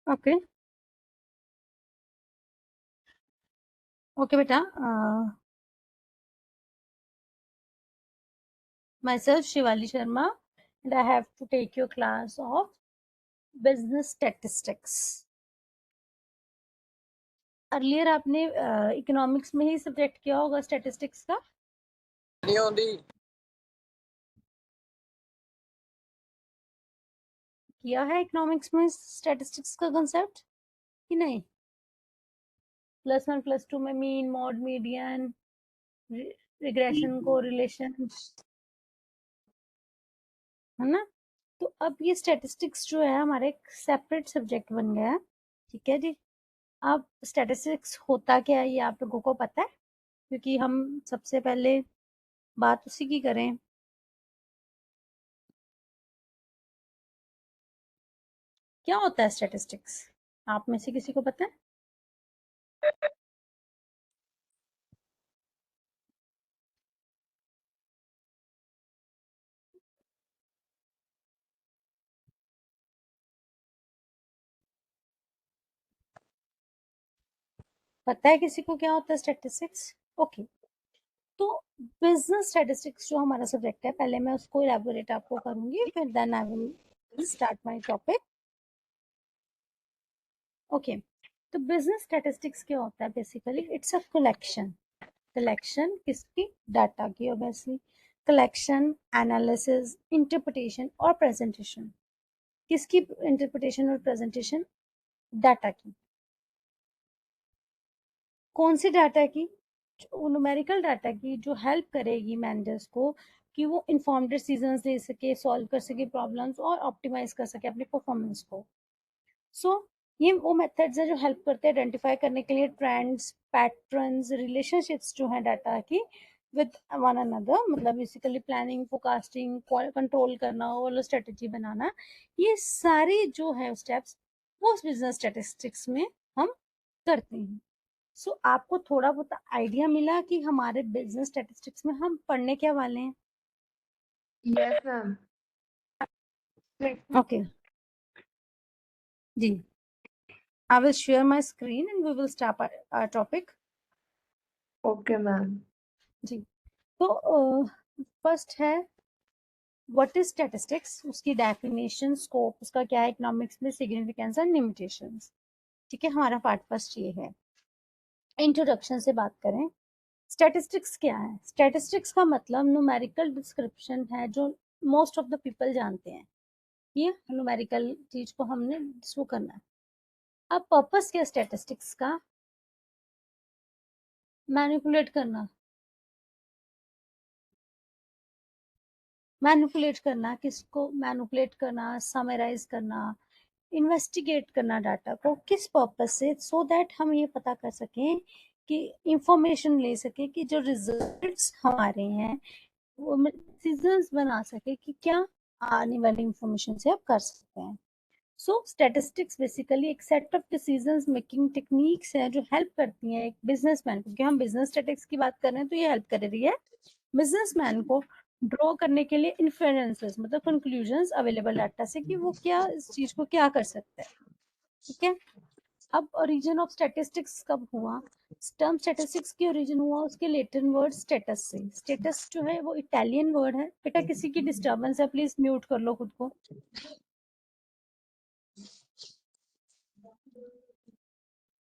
Okay okay बेटा, myself Shivali Sharma, and I have to take your class of business statistics. Earlier आपने economics में ही subject किया होगा statistics का। नहीं होती किया है इकोनॉमिक्स में स्टैटिस्टिक्स का कंसेप्ट कि नहीं? +1 +2 में mean, mod, median, regression, correlation, है ना? तो अब ये स्टैटिस्टिक्स जो है हमारा एक सेपरेट सब्जेक्ट बन गया है। ठीक है जी। अब स्टैटिस्टिक्स होता क्या है ये आप लोगों को पता है, क्योंकि हम सबसे पहले बात उसी की करें। क्या होता है स्टैटिस्टिक्स? आप में से किसी को पता है? पता है किसी को क्या होता है स्टैटिस्टिक्स? ओके। तो बिजनेस स्टैटिस्टिक्स जो हमारा सब्जेक्ट है, पहले मैं उसको इलैबोरेट आपको करूंगी, फिर then I will start my topic. Okay. तो बिजनेस स्टैटिस्टिक्स क्या होता है? बेसिकली इट्स अ कलेक्शन किसकी? डाटा की, ऑब्वियसली। कलेक्शन, एनालिसिस, इंटरप्रिटेशन और प्रेजेंटेशन। किसकी इंटरप्रिटेशन और प्रेजेंटेशन? डाटा की। कौन सी डाटा की? न्यूमेरिकल डाटा की, जो हेल्प करेगी मैनेजर्स को कि वो इन्फॉर्म्ड डिसीजंस ले सके, सॉल्व कर सके प्रॉब्लम्स और ऑप्टिमाइज कर सके अपनी परफॉर्मेंस को। सो ये वो मेथड्स हैं जो हेल्प करते हैं आइडेंटिफाई करने के लिए ट्रेंड्स, पैटर्न्स, रिलेशनशिप्स जो हैं डाटा की विद वन अनदर, मतलब बेसिकली प्लानिंग, फोरकास्टिंग, कंट्रोल करना और स्ट्रेटजी बनाना। ये सारी जो है स्टेप्स वो बिजनेस स्टैटिस्टिक्स में हम करते हैं। सो आपको थोड़ा बहुत आइडिया मिला कि हमारे बिजनेस स्टैटिस्टिक्स में हम पढ़ने क्या वाले हैं? Yes ma'am. ओके जी। I will share my screen and we will start our topic. Okay ma'am. जी। तो फर्स्ट है व्हाट इज स्टैटिस्टिक्स, उसकी डेफिनेशन, स्कोप उसका क्या है इकोनॉमिक्स में, सिग्निफिकेंस एंड लिमिटेशंस। ठीक है, हमारा पार्ट फर्स्ट ये है। इंट्रोडक्शन से बात करें, स्टैटिस्टिक्स क्या है? स्टैटिस्टिक्स का मतलब न्यूमेरिकल डिस्क्रिप्शन है जो मोस्ट ऑफ द पीपल जानते हैं। ये न्यूमेरिकल चीज को हमने शुरू करना है। अब पर्पस क्या स्टैटिस्टिक्स का? मैनिपुलेट करना। मैनिपुलेट करना किसको? मैनिपुलेट करना, समराइज करना, इन्वेस्टिगेट करना डाटा को। किस पर्पस से? सो दैट हम ये पता कर सकें कि इंफॉर्मेशन ले सके कि जो रिजल्ट्स हमारे हैं वो डिसीजंस बना सके कि क्या आने वाली इंफॉर्मेशन से आप कर सकते हैं। सो स्टैटिस्टिक्स बेसिकली एक set of decisions making techniques है जो हेल्प करती हैं एक बिजनेसमैन को, क्योंकि हम बिजनेस स्टैटिस्टिक्स की बात कर रहे हैं तो ये हेल्प कर रही है बिजनेसमैन को ड्रॉ करने के लिए इन्फेरेंसेस, मतलब कंक्लूजंस अवेलेबल डाटा से कि वो क्या इस चीज को क्या कर सकते हैं। ठीक है। अब ओरिजिन ऑफ स्टैटिस्टिक्स कब हुआ? टर्म स्टैटिस्टिक्स की ओरिजिन हुआ उसके लैटिन वर्ड स्टेटस से। स्टेटस जो है वो इटालियन वर्ड है। बेटा किसी की डिस्टर्बेंस है, प्लीज म्यूट कर लो खुद को।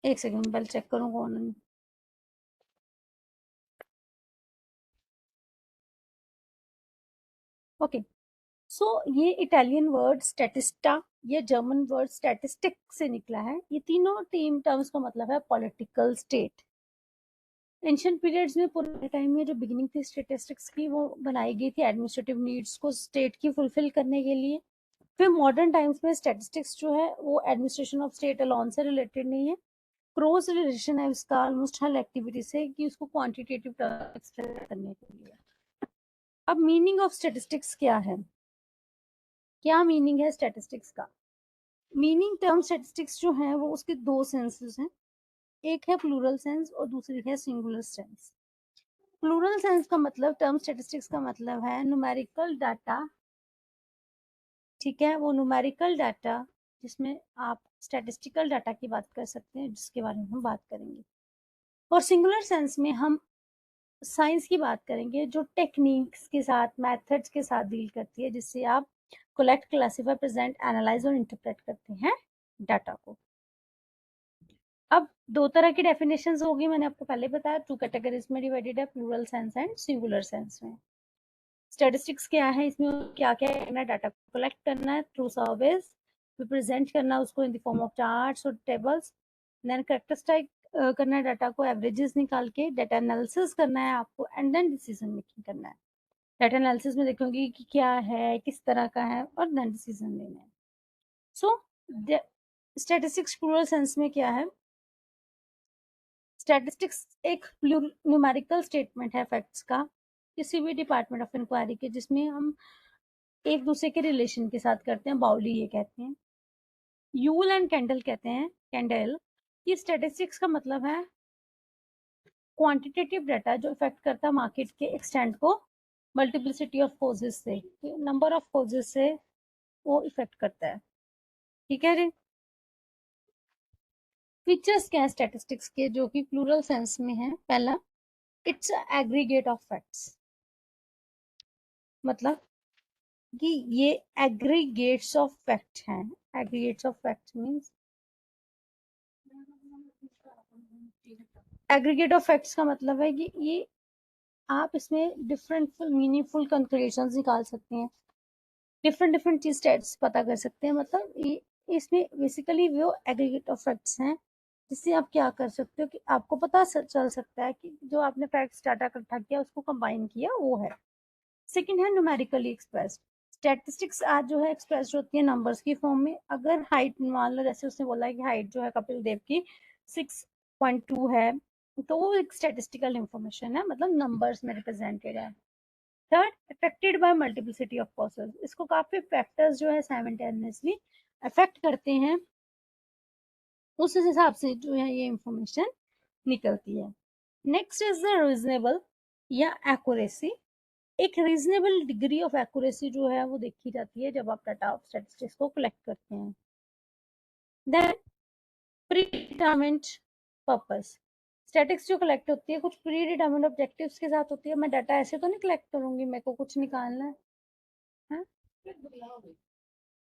एक सेकंड मोबाइल चेक करूँ कौन है। ओके। सो ये इटालियन वर्ड स्टैटिस्टा ये जर्मन वर्ड स्टैटिस्टिक से निकला है। ये तीनों टीम टर्म्स का मतलब है पॉलिटिकल स्टेट। एंशियंट पीरियड्स में, पुराने टाइम में जो बिगिनिंग थी स्टैटिस्टिक्स की, वो बनाई गई थी एडमिनिस्ट्रेटिव नीड्स को स्टेट की फुलफिल करने के लिए। फिर मॉडर्न टाइम्स में स्टैटिस्टिक्स जो है वो एडमिनिस्ट्रेशन ऑफ स्टेट अलोन से रिलेटेड नहीं है, क्लोज रिलेशन है उसका ऑलमोस्ट हर एक्टिविटी से, कि उसको क्वांटिटेटिव टर्म एक्सप्रेस करने के लिए। अब मीनिंग ऑफ स्टैटिस्टिक्स क्या है, क्या मीनिंग है स्टैटिस्टिक्स का? मीनिंग टर्म स्टैटिस्टिक्स जो है वो उसके दो सेंसेस हैं, एक है प्लूरल सेंस और दूसरी है सिंगुलर सेंस। प्लूरल सेंस का मतलब, टर्म स्टैटिस्टिक्स का मतलब है न्यूमेरिकल डाटा, ठीक है, वो न्यूमेरिकल डाटा जिसमें आप स्टैटिस्टिकल डाटा की बात कर सकते हैं, जिसके बारे में हम बात करेंगे। और सिंगुलर सेंस में हम साइंस की बात करेंगे, जो टेक्निक्स के साथ, मेथड्स के साथ डील करती है, जिससे आप कलेक्ट, क्लासिफाई, प्रेजेंट, एनालाइज और इंटरप्रेट करते हैं डाटा को। अब दो तरह की डेफिनेशंस होगी, मैंने आपको पहले बताया, टू कैटेगरीज में डिवाइडेड है, plural sense and singular sense में। स्टैटिस्टिक्स क्या है, इसमें क्या क्या करना है, डाटा को कलेक्ट करना है थ्रू सर्विस, फिर प्रेजेंट करना है उसको in the form of charts और टेबल्स, देन कैरेक्टरिस्टिक करना है डाटा को, एवरेजेस निकाल के, डाटा एनालिसिस करना है आपको, एंड देन डिसीजन मेकिंग करना है। डाटा एनालिसिस में देखोगे कि क्या है, किस तरह का है, और देन डिसीजन लेना है। सो स्टैटिस्टिक्स प्लूरल सेंस में क्या है, स्टैटिस्टिक्स एक न्यूमेरिकल स्टेटमेंट है फैक्ट्स का, किसी भी डिपार्टमेंट ऑफ इंक्वायरी के, जिसमें हम एक दूसरे के रिलेशन के साथ करते हैं, बाउली ये कहते हैं। यूल एंड कैंडल कहते हैं, कैंडल। ये स्टैटिस्टिक्स का मतलब है क्वांटिटेटिव डाटा जो इफेक्ट करता है मार्केट के एक्सटेंट को मल्टीप्लिसिटी ऑफ कॉजेज से, नंबर ऑफ कॉजेज से वो इफेक्ट करता है, ठीक है रे। फीचर्स क्या है स्टैटिस्टिक्स के जो कि प्लूरल सेंस में है? पहला, इट्स एग्रीगेट ऑफ फैक्ट्स, मतलब कि ये एग्रीगेट्स ऑफ फैक्ट हैं। Aggregates of facts means, aggregate of facts का मतलब है कि ये आप इसमें डिफरेंट मीनिंगफुल कंक्लूजन निकाल सकते हैं, डिफरेंट डिफरेंट चीज स्टेट्स पता कर सकते हैं, मतलब ये इसमें बेसिकली वो एग्रीगेट ऑफ फैक्ट्स हैं, जिससे आप क्या कर सकते हो कि आपको पता चल सकता है कि जो आपने फैक्ट्स डाटा इकट्ठा किया उसको कंबाइन किया वो है। सेकंड है न्यूमेरिकली एक्सप्रेस्ड। स्टैटिस्टिक्स आज जो है एक्सप्रेस होती है नंबर्स की फॉर्म में। अगर हाइट मान लो, जैसे उसने बोला है कि हाइट जो है कपिल देव की 6.2 है, तो वो एक स्टैटिस्टिकल इंफॉर्मेशन है, मतलब नंबर्स में रिप्रेजेंटेड है। Third, affected by multiplicity of causes, इसको काफी फैक्टर्स जो है साइमल्टेनियसली अफेक्ट करते हैं, उस हिसाब से जो है ये इंफॉर्मेशन निकलती है। नेक्स्ट इज द रीजनेबल या एक्यूरेसी। एक रीजनेबल डिग्री ऑफ एक्यूरेसी जो है वो देखी जाती है जब आप डाटा ऑफ स्टैटिस्टिक्स को कलेक्ट करते हैं। Then predetermined purpose. Statistics जो कलेक्ट होती है कुछ प्री डिटरमिन्ड ऑब्जेक्टिव्स के साथ होती है। मैं डाटा ऐसे तो नहीं कलेक्ट करूंगी, मेरे को कुछ निकालना है, है?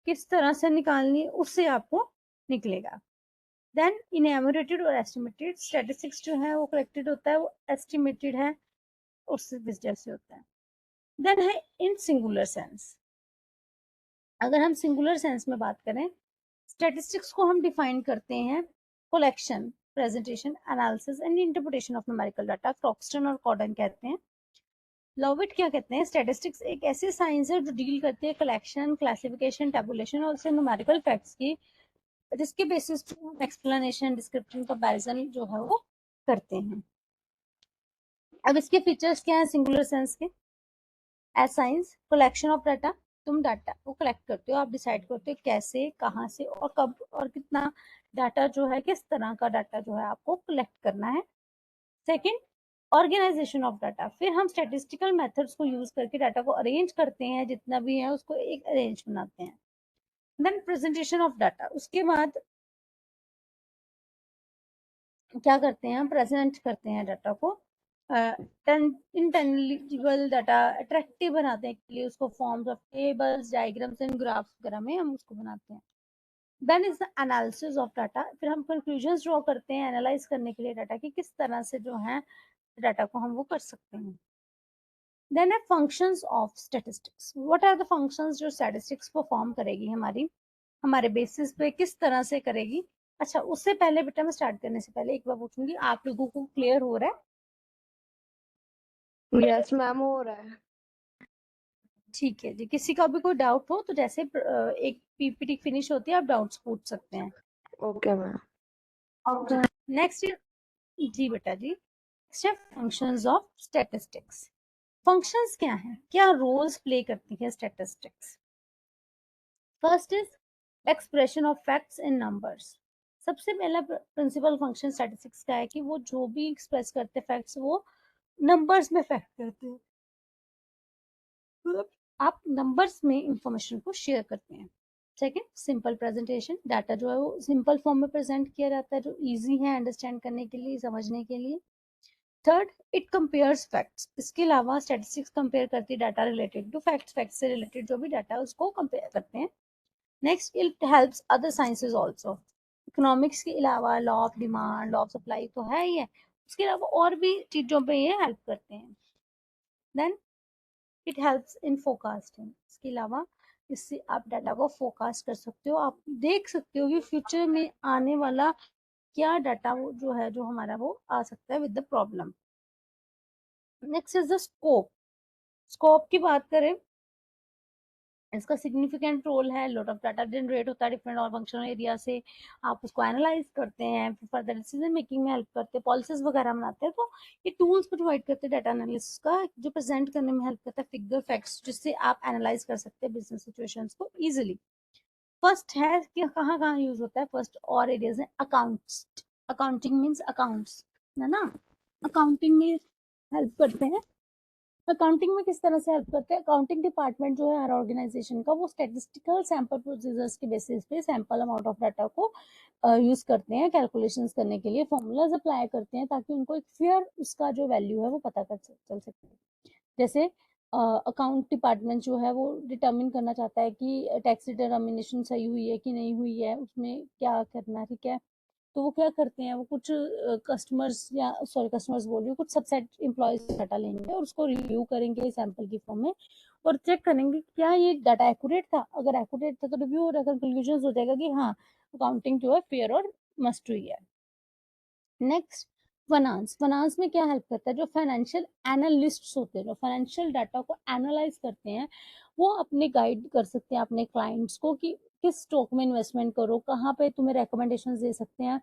किस तरह से निकालनी है उससे आपको निकलेगा। देन इनएमोरेटेड और एस्टिमेटेड। स्टैटिस्टिक्स जो है वो कलेक्टेड होता है, वो एस्टिमेटेड है, उससे वजह से होता है। देन है इन सिंगुलर सेंस। अगर हम सिंगुलर सेंस में बात करें, स्टैटिस्टिक्स को हम डिफाइन करते हैं collection, presentation, analysis and interpretation of numerical data. Croxton और कॉर्डन कहते हैं। लॉविट क्या कहते हैं, स्टैटिस्टिक्स एक ऐसी साइंस है जो डील करती है कलेक्शन, क्लासिफिकेशन, टेबुलेशन और न्यूमेरिकल फैक्ट्स की, जिसके बेसिस पे हम एक्सप्लेनेशन, डिस्क्रिप्शन, कंपैरिजन जो है वो करते हैं। अब इसके फीचर्स क्या है सिंगुलर सेंस के? As science, collection of data, तुम डाटा को कलेक्ट करते हो, आप डिसाइड करते हो कैसे, कहाँ से और कब और कितना डाटा जो है, किस तरह का डाटा जो है आपको कलेक्ट करना है। सेकंड, ऑर्गेनाइजेशन ऑफ डाटा, फिर हम स्टैटिस्टिकल मेथड्स को यूज करके डाटा को अरेंज करते हैं, जितना भी है उसको एक अरेंज बनाते हैं। देन प्रेजेंटेशन ऑफ डाटा, उसके बाद क्या करते हैं, हम प्रेजेंट करते हैं डाटा को इंटेलिजिबल डाटा, अट्रैक्टिव बनाते हैं के लिए उसको forms of tables, diagrams and graphs वगैरह में हम उसको बनाते हैं। Then is the analysis of data, फिर हम कंक्लूजन्स ड्रॉ करते हैं एनालाइज करने के लिए डाटा की किस तरह से जो है डाटा को हम वो कर सकते हैं। देन है functions of statistics, what are the functions जो स्टैटिस्टिक्स परफॉर्म करेगी हमारी। हमारे बेसिस पे किस तरह से करेगी। अच्छा, उससे पहले बेटा मैं स्टार्ट करने से पहले एक बार पूछूंगी, आप लोगों को क्लियर हो रहा है? यस मैम, हो रहा है। ठीक है जी, किसी का भी कोई डाउट हो तो जैसे एक पीपीटी फिनिश होती है आप डाउट्स पूछ सकते हैं। Okay ma'am. नेक्स्ट जी बेटा जी, फंक्शंस ऑफ स्टैटिस्टिक्स। फंक्शंस क्या हैं, क्या रोल्स प्ले करती है statistics? First is expression of facts in numbers. सबसे पहला प्रिंसिपल फंक्शन स्टैटिस्टिक्स का है कि वो जो भी एक्सप्रेस करते फैक्ट्स वो नंबर्स में फैक्ट करते हैं, मतलब आप नंबर्स में इंफॉर्मेशन को शेयर करते हैं। सेकंड, सिंपल प्रेजेंटेशन, डाटा जो है वो सिंपल फॉर्म में प्रेजेंट किया जाता है जो इजी है अंडरस्टैंड करने के लिए, समझने के लिए। थर्ड, इट कंपेयर्स फैक्ट्स, इसके अलावा स्टैटिस्टिक्स कंपेयर करती है data related to facts, facts से रिलेटेड जो भी डाटा है उसको कंपेयर करते हैं। Next, it helps other sciences also, economics के अलावा law of demand, law of supply तो है ही है, उसके अलावा और भी चीजों पे ये हेल्प करते हैं। Then it helps in forecasting, इसके अलावा इससे आप डाटा को फोरकास्ट कर सकते हो, आप देख सकते हो कि फ्यूचर में आने वाला क्या डाटा वो जो है जो हमारा वो आ सकता है with the problem. Next is the scope. Scope की बात करें, इसका सिग्निफिकेंट रोल है, लॉट ऑफ डाटा जनरेट होता है डिफरेंट और फंक्शनल एरिया से, आप उसको एनालाइज करते हैं, फिर फर्दर डिसीजन मेकिंग में हेल्प करते हैं, पॉलिसीज वगैरह बनाते हैं, तो ये टूल्स प्रोवाइड करते हैं डाटा एनालिसिस का जो प्रेजेंट करने में हेल्प करता है फिगर फैक्ट्स, जिससे आप एनालाइज कर सकते हैं बिजनेस सिचुएशंस को इजीली। फर्स्ट है कि कहाँ कहाँ यूज होता है, फर्स्ट और एरियाज है अकाउंट्स, अकाउंटिंग मीन्स अकाउंट्स, है ना, अकाउंटिंग में हेल्प करते हैं। अकाउंटिंग में किस तरह से हेल्प करते हैं, अकाउंटिंग डिपार्टमेंट जो है हर ऑर्गेनाइजेशन का वो स्टेटिस्टिकल सैंपल प्रोसीजर्स के बेसिस पे सैंपल अमाउंट ऑफ डाटा को यूज करते हैं कैलकुलेशंस करने के लिए, फॉर्मूलाज अप्लाई करते हैं ताकि उनको एक फेयर उसका जो वैल्यू है वो पता कर चल सके। जैसे अकाउंट डिपार्टमेंट जो है वो डिटर्मिन करना चाहता है कि टैक्स डिटर्मिनेशन सही हुई है कि नहीं हुई है, उसमें क्या करना है, ठीक है। तो वो क्या करते हैं, वो कुछ कस्टमर्स या सॉरी कस्टमर्स बोल रही हूँ, कुछ सबसेट एम्प्लॉयज डाटा लेंगे और उसको रिव्यू करेंगे सैंपल की फॉर्म में और चेक करेंगे क्या ये डाटा एक्यूरेट था, अगर एक्यूरेट था तो रिव्यू और अगर कंक्लूजन हो जाएगा कि हाँ अकाउंटिंग जो है फेयर और मस्ट हुई है। Next, finance. फाइनेंस में क्या हेल्प करता है, जो फाइनेंशियल एनालिस्ट्स होते हैं जो फाइनेंशियल डाटा को एनालाइज करते हैं वो अपने गाइड कर सकते हैं अपने क्लाइंट्स को कि किस स्टॉक में इन्वेस्टमेंट करो, कहाँ पे तुम्हें रिकमेंडेशन दे सकते हैं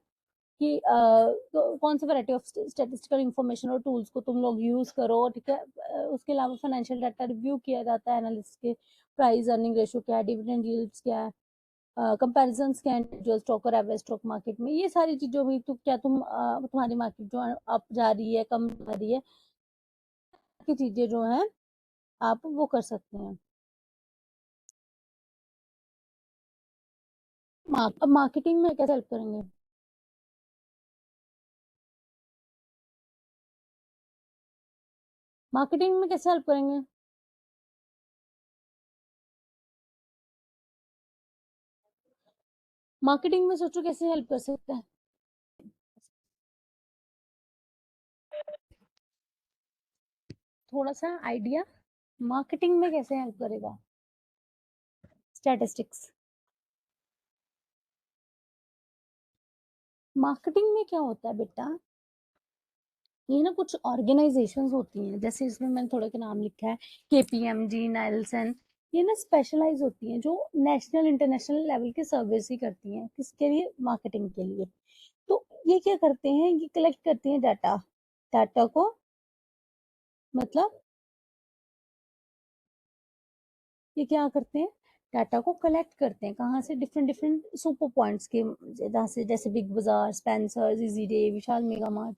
कि कौन सी वैरायटी ऑफ स्टैटिस्टिकल इंफॉर्मेशन और टूल्स को तुम लोग यूज करो, ठीक है। उसके अलावा फाइनेंशियल डाटा रिव्यू किया जाता है, एनालिस्ट के प्राइस अर्निंग रेशियो क्या है, डिविडेंड यील्ड्स क्या है, कंपैरिजंस क्या है जो स्टॉक और एवरेज स्टॉक मार्केट में, ये सारी चीजों में तो क्या तुम्हारी मार्केट जो अप जा रही है कम जा रही है, की चीजें जो है आप वो कर सकते हैं। अब मार्केटिंग में कैसे हेल्प करेंगे, मार्केटिंग में कैसे हेल्प करेंगे, मार्केटिंग में सोचो कैसे हेल्प कर सकते हैं, थोड़ा सा आइडिया, मार्केटिंग में कैसे हेल्प करेगा स्टैटिस्टिक्स। मार्केटिंग में क्या होता है बेटा, ये ना कुछ ऑर्गेनाइजेशंस होती हैं, जैसे इसमें मैंने थोड़े के नाम लिखा है, केपीएमजी, नाइल्सन, ये ना स्पेशलाइज होती हैं जो नेशनल इंटरनेशनल लेवल के सर्विस ही करती हैं, किसके लिए, मार्केटिंग के लिए। तो ये क्या करते हैं, ये कलेक्ट करती हैं डाटा, डाटा को मतलब ये क्या करते हैं, डाटा को कलेक्ट करते हैं, कहाँ से, डिफरेंट डिफरेंट सुपर पॉइंट्स के, जहाँ से जैसे बिग बाजार, स्पेंसर, इजी डे, विशाल मेगा मार्ट,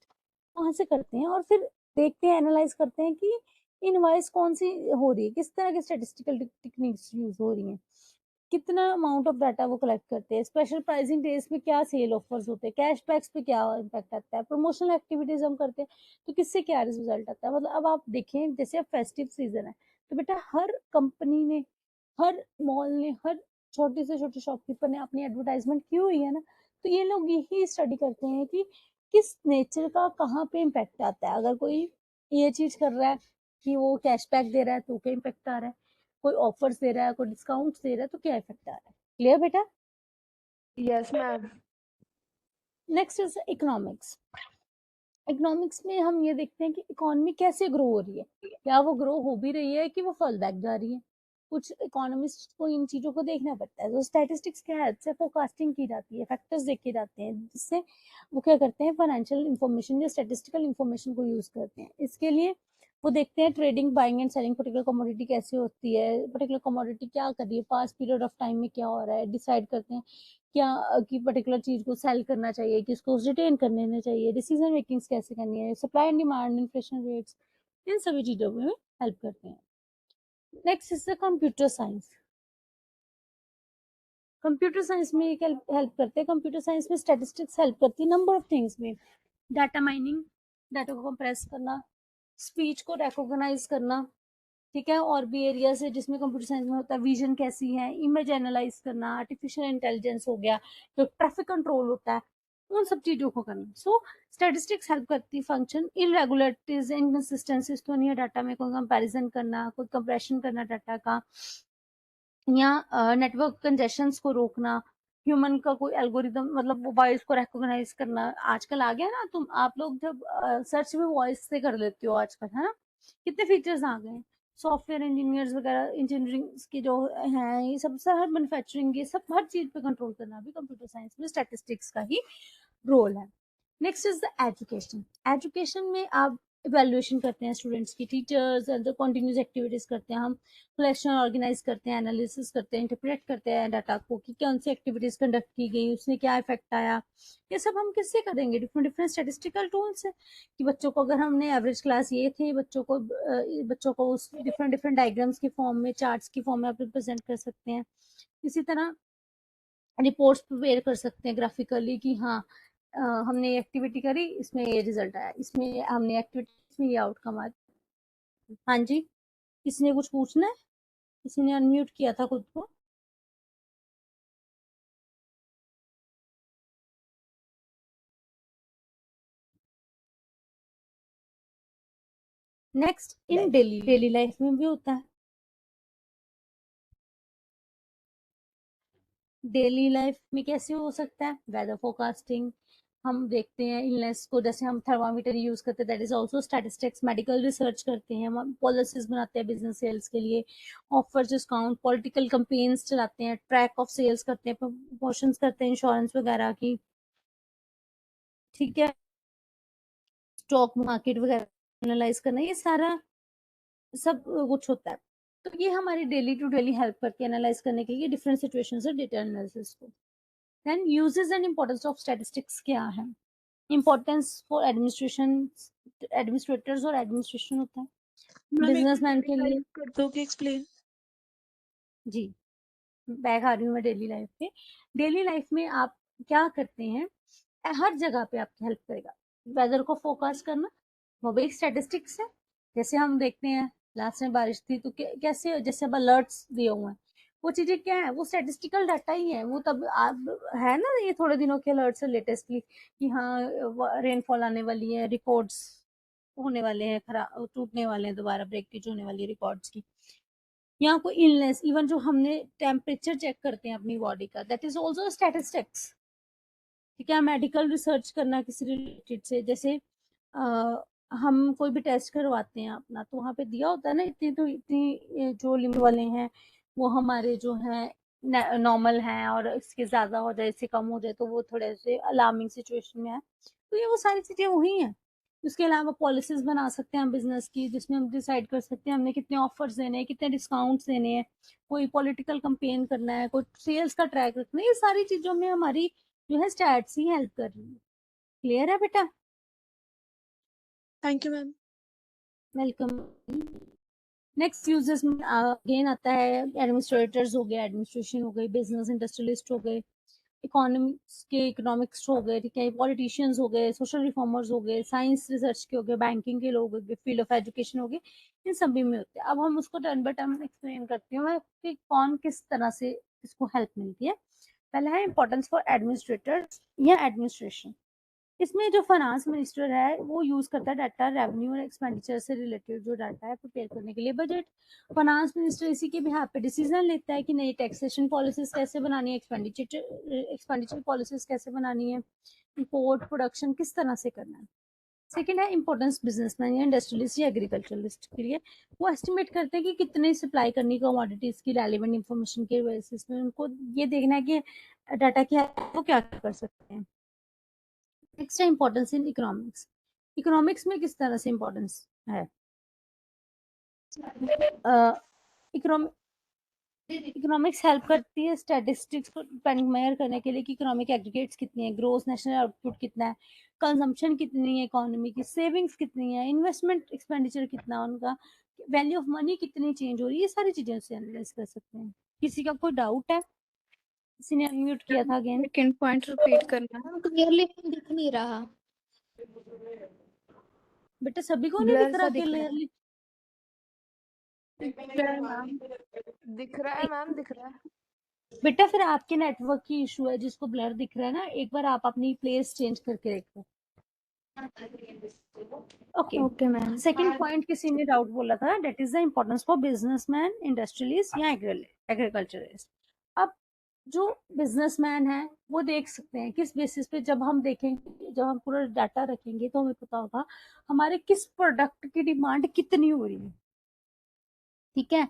वहां से करते हैं और फिर देखते हैं, एनालाइज करते हैं कि इनवॉइस कौन सी हो रही है, किस तरह के स्टेटिस्टिकल टेक्निक्स यूज हो रही हैं, कितना अमाउंट ऑफ डाटा वो कलेक्ट करते हैं, स्पेशल प्राइसिंग डेज पे क्या सेल ऑफर्स होते हैं, कैशबैक्स पे क्या इम्पैक्ट आता है, प्रमोशनल एक्टिविटीज हम करते हैं तो किससे क्या रिजल्ट आता है। मतलब अब आप देखें जैसे अब फेस्टिव सीजन है तो बेटा हर कंपनी ने, हर मॉल ने, हर छोटे से छोटे शॉपकीपर ने अपनी एडवर्टाइजमेंट की हुई है ना, तो ये लोग यही स्टडी करते हैं कि किस नेचर का कहाँ पे इम्पैक्ट आता है, अगर कोई ये चीज कर रहा है कि वो कैशबैक दे रहा है तो क्या इम्पैक्ट आ रहा है, कोई ऑफर्स दे रहा है, कोई डिस्काउंट्स दे रहा है तो क्या इफेक्ट आ रहा है। क्लियर बेटा। Yes ma'am. Next is economics. Economics में हम ये देखते हैं कि इकोनॉमी कैसे ग्रो हो रही है, क्या वो ग्रो हो भी रही है कि वो फॉल बैक जा रही है। कुछ इकोनॉमिस्ट को इन चीजों को देखना पड़ता है। तो स्टैटिस्टिक्स के हेल्प से फोरकास्टिंग की जाती है, फैक्टर्स देखे जाते हैं, जिससे वो क्या करते हैं, फाइनेंशियल इंफॉर्मेशन या स्टैटिस्टिकल इंफॉर्मेशन को यूज करते हैं। इसके लिए वो देखते हैं trading, buying and selling particular commodity कैसे होती है, पर्टिकुलर कमोडिटी क्या कर रही है, पास्ट पीरियड ऑफ टाइम में क्या हो रहा है, डिसाइड करते हैं क्या कि पर्टिकुलर चीज को सेल करना चाहिए, कि उसको रिटेन कर लेना चाहिए, डिसीजन मेकिंग कैसे करनी है, supply and demand, inflation rates, इन सभी चीजों में हेल्प करते हैं। Next is the computer science. Computer science में हेल्प करते हैं, कंप्यूटर साइंस में स्टैटिस्टिक्स हेल्प करती है नंबर ऑफ थिंग्स में। डाटा माइनिंग, डाटा को कंप्रेस करना, स्पीच को रिकॉग्नाइज करना, ठीक है। और भी एरियाज है जिसमें कंप्यूटर साइंस में होता है, विजन कैसी है, इमेज एनालाइज करना, आर्टिफिशियल इंटेलिजेंस हो गया, जो ट्रैफिक कंट्रोल होता है, उन सब चीजों को करना। सो स्टैटिस्टिक्स हेल्प करती फंक्शन इनरेगुलरिटीज, इनकंसिस्टेंसीज तो नहीं है डाटा में, कोई कंपैरिजन करना, कोई कंप्रेशन करना डाटा का, या नेटवर्क कंजेशंस को रोकना, ह्यूमन का कोई एल्गोरिदम, मतलब वॉइस को रिकॉग्नाइज करना। आजकल आ गया ना, तुम आप लोग जब सर्च भी वॉइस से कर लेते हो आजकल, है ना, कितने फीचर्स आ गए हैं। सॉफ्टवेयर इंजीनियर्स वगैरह, इंजीनियरिंग के जो हैं, ये सब हर मैन्युफैक्चरिंग, ये सब हर चीज पे कंट्रोल करना भी कंप्यूटर साइंस में स्टैटिस्टिक्स का ही रोल है। Next is the education. Education में आप इवेल्युएशन करते हैं स्टूडेंट्स की, टीचर्स एंड कंटिन्यूस एक्टिविटीज करते हैं हम, कलेक्शन ऑर्गेनाइज करते हैं, एनालिसिस करते हैं, इंटरप्रेट करते हैं डाटा को कि कौन सी एक्टिविटीज कंडक्ट की गई, उसमें क्या इफेक्ट आया। ये सब हम किससे करेंगे, डिफरेंट डिफरेंट स्टेटिस्टिकल टूल से। कि बच्चों को, अगर हमने एवरेज क्लास ये थे, बच्चों को उस डिफरेंट डिफरेंट डायग्राम्स के फॉर्म में, चार्ट्स की फॉर्म में आप रिप्रेजेंट कर सकते हैं। इसी तरह रिपोर्ट्स प्रिपेयर कर सकते हैं ग्राफिकली कि हाँ, हमने ये एक्टिविटी करी, इसमें ये रिजल्ट आया, इसमें हमने एक्टिविटी, इसमें ये आउटकम आया। हाँ जी, किसी ने कुछ पूछना है? किसी ने अनम्यूट किया था खुद को? नेक्स्ट, इन डेली डेली लाइफ में भी होता है। डेली लाइफ में कैसे हो सकता है? वेदर फोरकास्टिंग, हम देखते हैं इलनेस को, जैसे हम थर्मामीटर यूज करते हैं, that is also statistics. Medical research करते हैं हम, पॉलिसीज बनाते हैं बिजनेस सेल्स के लिए, ऑफर डिस्काउंट, पॉलिटिकल कैंपेन्स चलाते हैं, ट्रैक ऑफ सेल्स करते हैं, प्रमोशंस करते हैं इंश्योरेंस वगैरह की, ठीक है, स्टॉक मार्केट वगैरह एनालाइज करना, ये सारा सब कुछ होता है। तो ये हमारी डेली टू डेली हेल्प करती है एनालाइज करने के लिए डिफरेंट सिचुएशंस और डेटा एनालिसिस को। Then uses and importance of statistics क्या है? इंपॉर्टेंस फॉर एडमिनिस्ट्रेशन, एडमिनिस्ट्रेटर्स और एडमिनिस्ट्रेशन होता है मैम एक बार बिजनेसमैन डेली के लिए। लाइफ कर दोगे एक्सप्लेन? जी, बैक आ रही हूँ मैं डेली लाइफ पे। डेली लाइफ में आप क्या करते हैं, हर जगह पे आपकी हेल्प करेगा। वेदर को फोकस करना, वो भी एक स्टैटिस्टिक्स है। जैसे हम देखते हैं लास्ट में बारिश थी तो कैसे, जैसे अब अलर्ट्स दिए हुए हैं, वो चीजें क्या है, वो स्टैटिस्टिकल डाटा ही है। वो तब आप है ना, ये थोड़े दिनों के अलर्ट्स है लेटेस्टली कि हाँ रेनफॉल आने वाली है, रिकॉर्ड्स होने वाले हैं, खराब टूटने वाले हैं, दोबारा ब्रेकेज होने वाली है रिकॉर्ड्स की, या कोई इलनेस, इवन जो हमने टेम्परेचर चेक करते हैं अपनी बॉडी का, दैट इज ऑल्सो स्टैटिस्टिक्स। ठीक है, मेडिकल रिसर्च करना किसी रिलेटेड से, जैसे हम कोई भी टेस्ट करवाते हैं अपना, तो वहाँ पे दिया होता है ना, इतनी तो इतनी जो लिमिट वाले हैं वो हमारे जो है नॉर्मल हैं, और इसके ज्यादा हो जाए, इससे कम हो जाए तो वो थोड़े से अलार्मिंग सिचुएशन में है। तो ये वो सारी चीजें वही हैं। उसके अलावा पॉलिसीज बना सकते हैं हम बिजनेस की, जिसमें हम डिसाइड कर सकते हैं हमने कितने ऑफर्स देने हैं, कितने डिस्काउंट्स देने हैं, कोई पॉलिटिकल कंपेन करना है, कोई सेल्स का ट्रैक रखना है। ये सारी चीजों में हमारी जो है स्टैट्स ही हेल्प कर रही है। क्लियर है बेटा? Thank you ma'am. Welcome. Next users में अगेन आता है, एडमिनिस्ट्रेटर्स हो गए, एडमिनिस्ट्रेशन हो गई, बिजनेस इंडस्ट्रियलिस्ट हो गए, इकोनॉमिक्स के इकोनॉमिक्स हो गए, ठीक है, पॉलिटिशियंस हो गए, सोशल रिफॉर्मर्स हो गए, साइंस रिसर्च के हो गए, बैंकिंग के लोग हो गए, फील्ड ऑफ एजुकेशन हो गए, इन सभी में होते हैं। अब हम उसको टर्न बाय टर्न एक्सप्लेन करती हूँ मैं कि कौन किस तरह से इसको हेल्प मिलती है। पहला है इंपॉर्टेंस फॉर एडमिनिस्ट्रेटर्स या एडमिनिस्ट्रेशन। इसमें जो फाइनेंस मिनिस्टर है वो यूज करता है डाटा रेवेन्यू और एक्सपेंडिचर से रिलेटेड जो डाटा है प्रिपेयर करने के लिए बजट। फाइनेंस मिनिस्टर इसी के बिहाफ पे डिसीजन लेता है कि नई टैक्सेशन पॉलिसीज कैसे बनानी है, एक्सपेंडिचर पॉलिसीज कैसे बनानी है, इंपोर्ट प्रोडक्शन किस तरह से करना है। सेकेंड है इंपॉर्टेंस बिजनेसमैन या इंडस्ट्रियलिस्ट या एग्रीकल्चरलिस्ट के लिए। वो एस्टिमेट करते हैं कि कितने सप्लाई करनी कमोडिटीज की रेलिवेंट इंफॉर्मेशन के बेसिस में उनको ये देखना है कि डाटा क्या है वो क्या कर सकते हैं। नेक्स्ट है इंपॉर्टेंस इन इकोनॉमिक्स। इकोनॉमिक्स में किस तरह से इंपॉर्टेंस है? इकोनॉमिक्स हेल्प करती है स्टैटिस्टिक्स को मेजर करने के लिए कि इकोनॉमिक एग्रीगेट्स कितनी है, ग्रोस नेशनल आउटपुट कितना है, कंजम्पशन कितनी है इकोनॉमी की, सेविंग्स कितनी है, इन्वेस्टमेंट एक्सपेंडिचर कितना है उनका, वैल्यू ऑफ मनी कितनी चेंज हो रही है, ये सारी चीजें उससे एनालाइज कर सकते हैं। किसी का कोई डाउट है? किसी ने अनम्यूट किया था अगेन। सेकंड पॉइंट रिपीट करना। क्लियरली दिख नहीं रहा। बेटा सभी को नहीं ब्लर दिख सा रहा दिख रहा है। क्लियरली? दिख रहा है मैम, दिख रहा है। बेटा फिर आपके नेटवर्क की इशू है, जिसको ब्लर दिख रहा है ना, एक बार आप अपनी प्लेस चेंज करके देखो। Okay okay ma'am. Second point किसी ने डाउट बोला था, that is the importance for businessman, industrialist या एग्रीकल्चरिस्ट। अब जो बिजनेसमैन है वो देख सकते हैं किस बेसिस पे, जब हम देखेंगे, जब हम पूरा डाटा रखेंगे तो हमें पता होगा हमारे किस प्रोडक्ट की डिमांड कितनी हो रही है। ठीक है,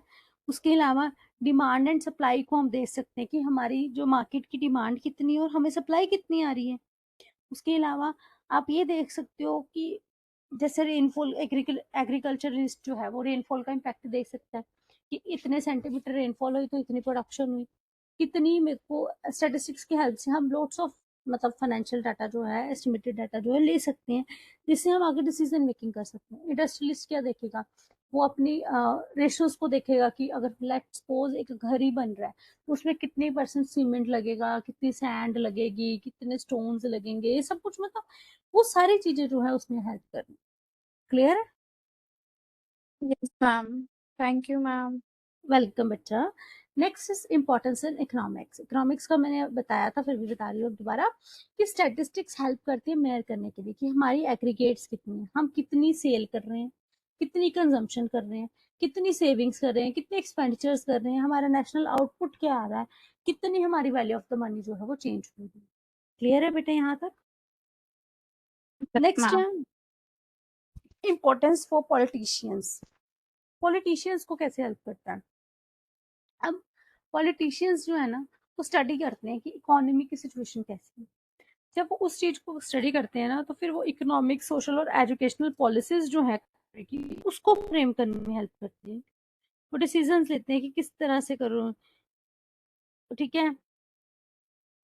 उसके अलावा डिमांड एंड सप्लाई को हम देख सकते हैं कि हमारी जो मार्केट की डिमांड कितनी है और हमें सप्लाई कितनी आ रही है। उसके अलावा आप ये देख सकते हो कि जैसे रेनफॉल, एग्रीकल्चरिस्ट जो है वो रेनफॉल का इम्पैक्ट देख सकता है कि इतने सेंटीमीटर रेनफॉल हुई तो इतनी प्रोडक्शन हुई, कितनी। मेरे को स्टैटिस्टिक्स की हेल्प से हम लोट्स ऑफ मतलब फाइनेंशियल डाटा जो है, एस्टिमेटेड डाटा जो है ले सकते हैं, जिससे हम आगे डिसीजन मेकिंग कर सकते हैं। इंडस्ट्रियलिस्ट क्या देखेगा, वो अपनी रेशियोज को देखेगा कि अगर लेट्स सपोज एक घर ही बन रहा है तो उसमें कितनी परसेंट सीमेंट लगेगा, कितनी सैंड लगेगी, कितने स्टोन्स लगेंगे, ये सब कुछ मतलब वो सारी चीजें जो है उसमें हेल्प करनी। क्लियर है? Yes ma'am. Thank you ma'am. Welcome बच्चा। Next is importance in economics. Economics का मैंने बताया था, फिर भी बता रही हूँ दोबारा कि स्टैटिस्टिक्स हेल्प करती है मेजर करने के लिए कि हमारी एग्रीगेट्स कितनी है, हम कितनी सेल कर रहे हैं, कितनी कंजम्पशन कर रहे हैं, कितनी सेविंग्स कर रहे हैं, कितने एक्सपेंडिचर्स कर रहे हैं, हमारा नेशनल आउटपुट क्या आ रहा है, कितनी हमारी वैल्यू ऑफ द मनी जो है वो चेंज हो रही है। क्लियर है बेटा यहाँ तक? यस नेक्स्ट है ma'am. Importance for politicians. Politicians को कैसे हेल्प करता है? अब पॉलिटिशियंस जो है ना वो स्टडी करते हैं कि इकोनॉमी की सिचुएशन कैसी है। जब वो उस चीज को स्टडी करते हैं ना तो फिर वो इकोनॉमिक, सोशल और एजुकेशनल पॉलिसीज जो है कि उसको फ्रेम करने में हेल्प करती है। वो डिसीजंस लेते हैं कि किस तरह से करो। ठीक है,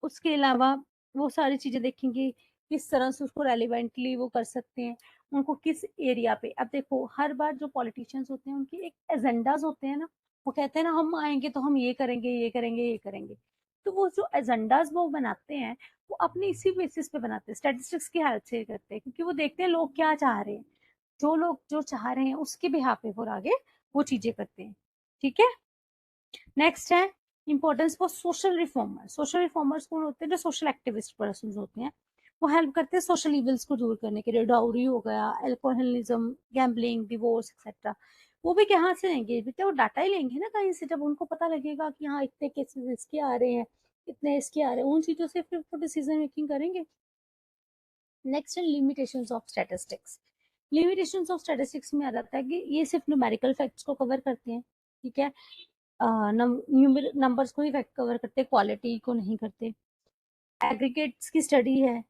उसके अलावा वो सारी चीजें देखेंगे किस तरह से उसको रेलिवेंटली वो कर सकते हैं, उनको किस एरिया पे। अब देखो हर बार जो पॉलिटिशियंस होते हैं उनके एक एजेंडाज होते हैं ना, वो कहते हैं ना हम आएंगे तो हम ये करेंगे, ये करेंगे, ये करेंगे। तो वो जो एजेंडाज वो बनाते हैं वो अपने इसी बेसिस पे बनाते हैं, स्टैटिस्टिक्स की हेल्प से करते हैं, क्योंकि वो देखते हैं लोग क्या चाह रहे हैं, जो लोग जो चाह रहे हैं उसके बिहाफ पे वो आगे वो चीजें करते हैं। ठीक है, नेक्स्ट है importance for social reformer. Social reformers कौन होते हैं? जो सोशल एक्टिविस्ट पर्सन होते हैं, वो हेल्प करते हैं सोशल इविल्स को दूर करने के लिए। डाउरी हो गया, अल्कोहलिज्म, गैम्बलिंग, डिवोर्स एक्सेट्रा। वो भी कहाँ से लेंगे बेटा? वो डाटा ही लेंगे ना कहीं से, जब उनको पता लगेगा कि हाँ इतने केसेस इसके आ रहे हैं, इतने इसके आ रहे हैं, उन चीजों से फिर वो डिसीजन मेकिंग करेंगे। नेक्स्ट है limitations of statistics. Limitations of statistics में आ जाता है कि ये सिर्फ न्यूमेरिकल फैक्ट्स को कवर करते हैं। ठीक है, नंबर्स को ही फैक्ट कवर करते, क्वालिटी को नहीं करते। एग्रीगेट्स की स्टडी है,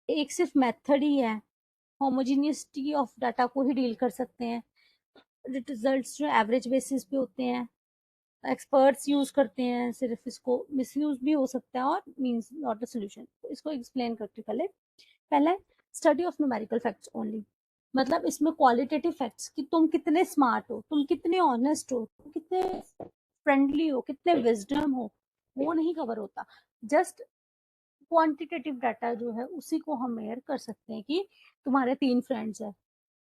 एक सिर्फ मेथड ही है, होमोजीनियसिटी ऑफ डाटा को ही डील कर सकते हैं। रिजल्ट्स जो एवरेज बेसिस पे होते हैं, एक्सपर्ट्स यूज करते हैं सिर्फ, इसको मिसयूज भी हो सकता है और मींस नॉट अ सोल्यूशन। इसको एक्सप्लेन करते पहले। पहले study of numerical facts only, मतलब इसमें क्वालिटेटिव फैक्ट्स कि तुम कितने स्मार्ट हो, तुम कितने ऑनेस्ट हो, तुम कितने फ्रेंडली हो, कितने विजडम हो, वो नहीं कवर होता। जस्ट क्वांटिटेटिव डाटा जो है उसी को हम मेयर कर सकते हैं कि तुम्हारे 3 फ्रेंड्स है,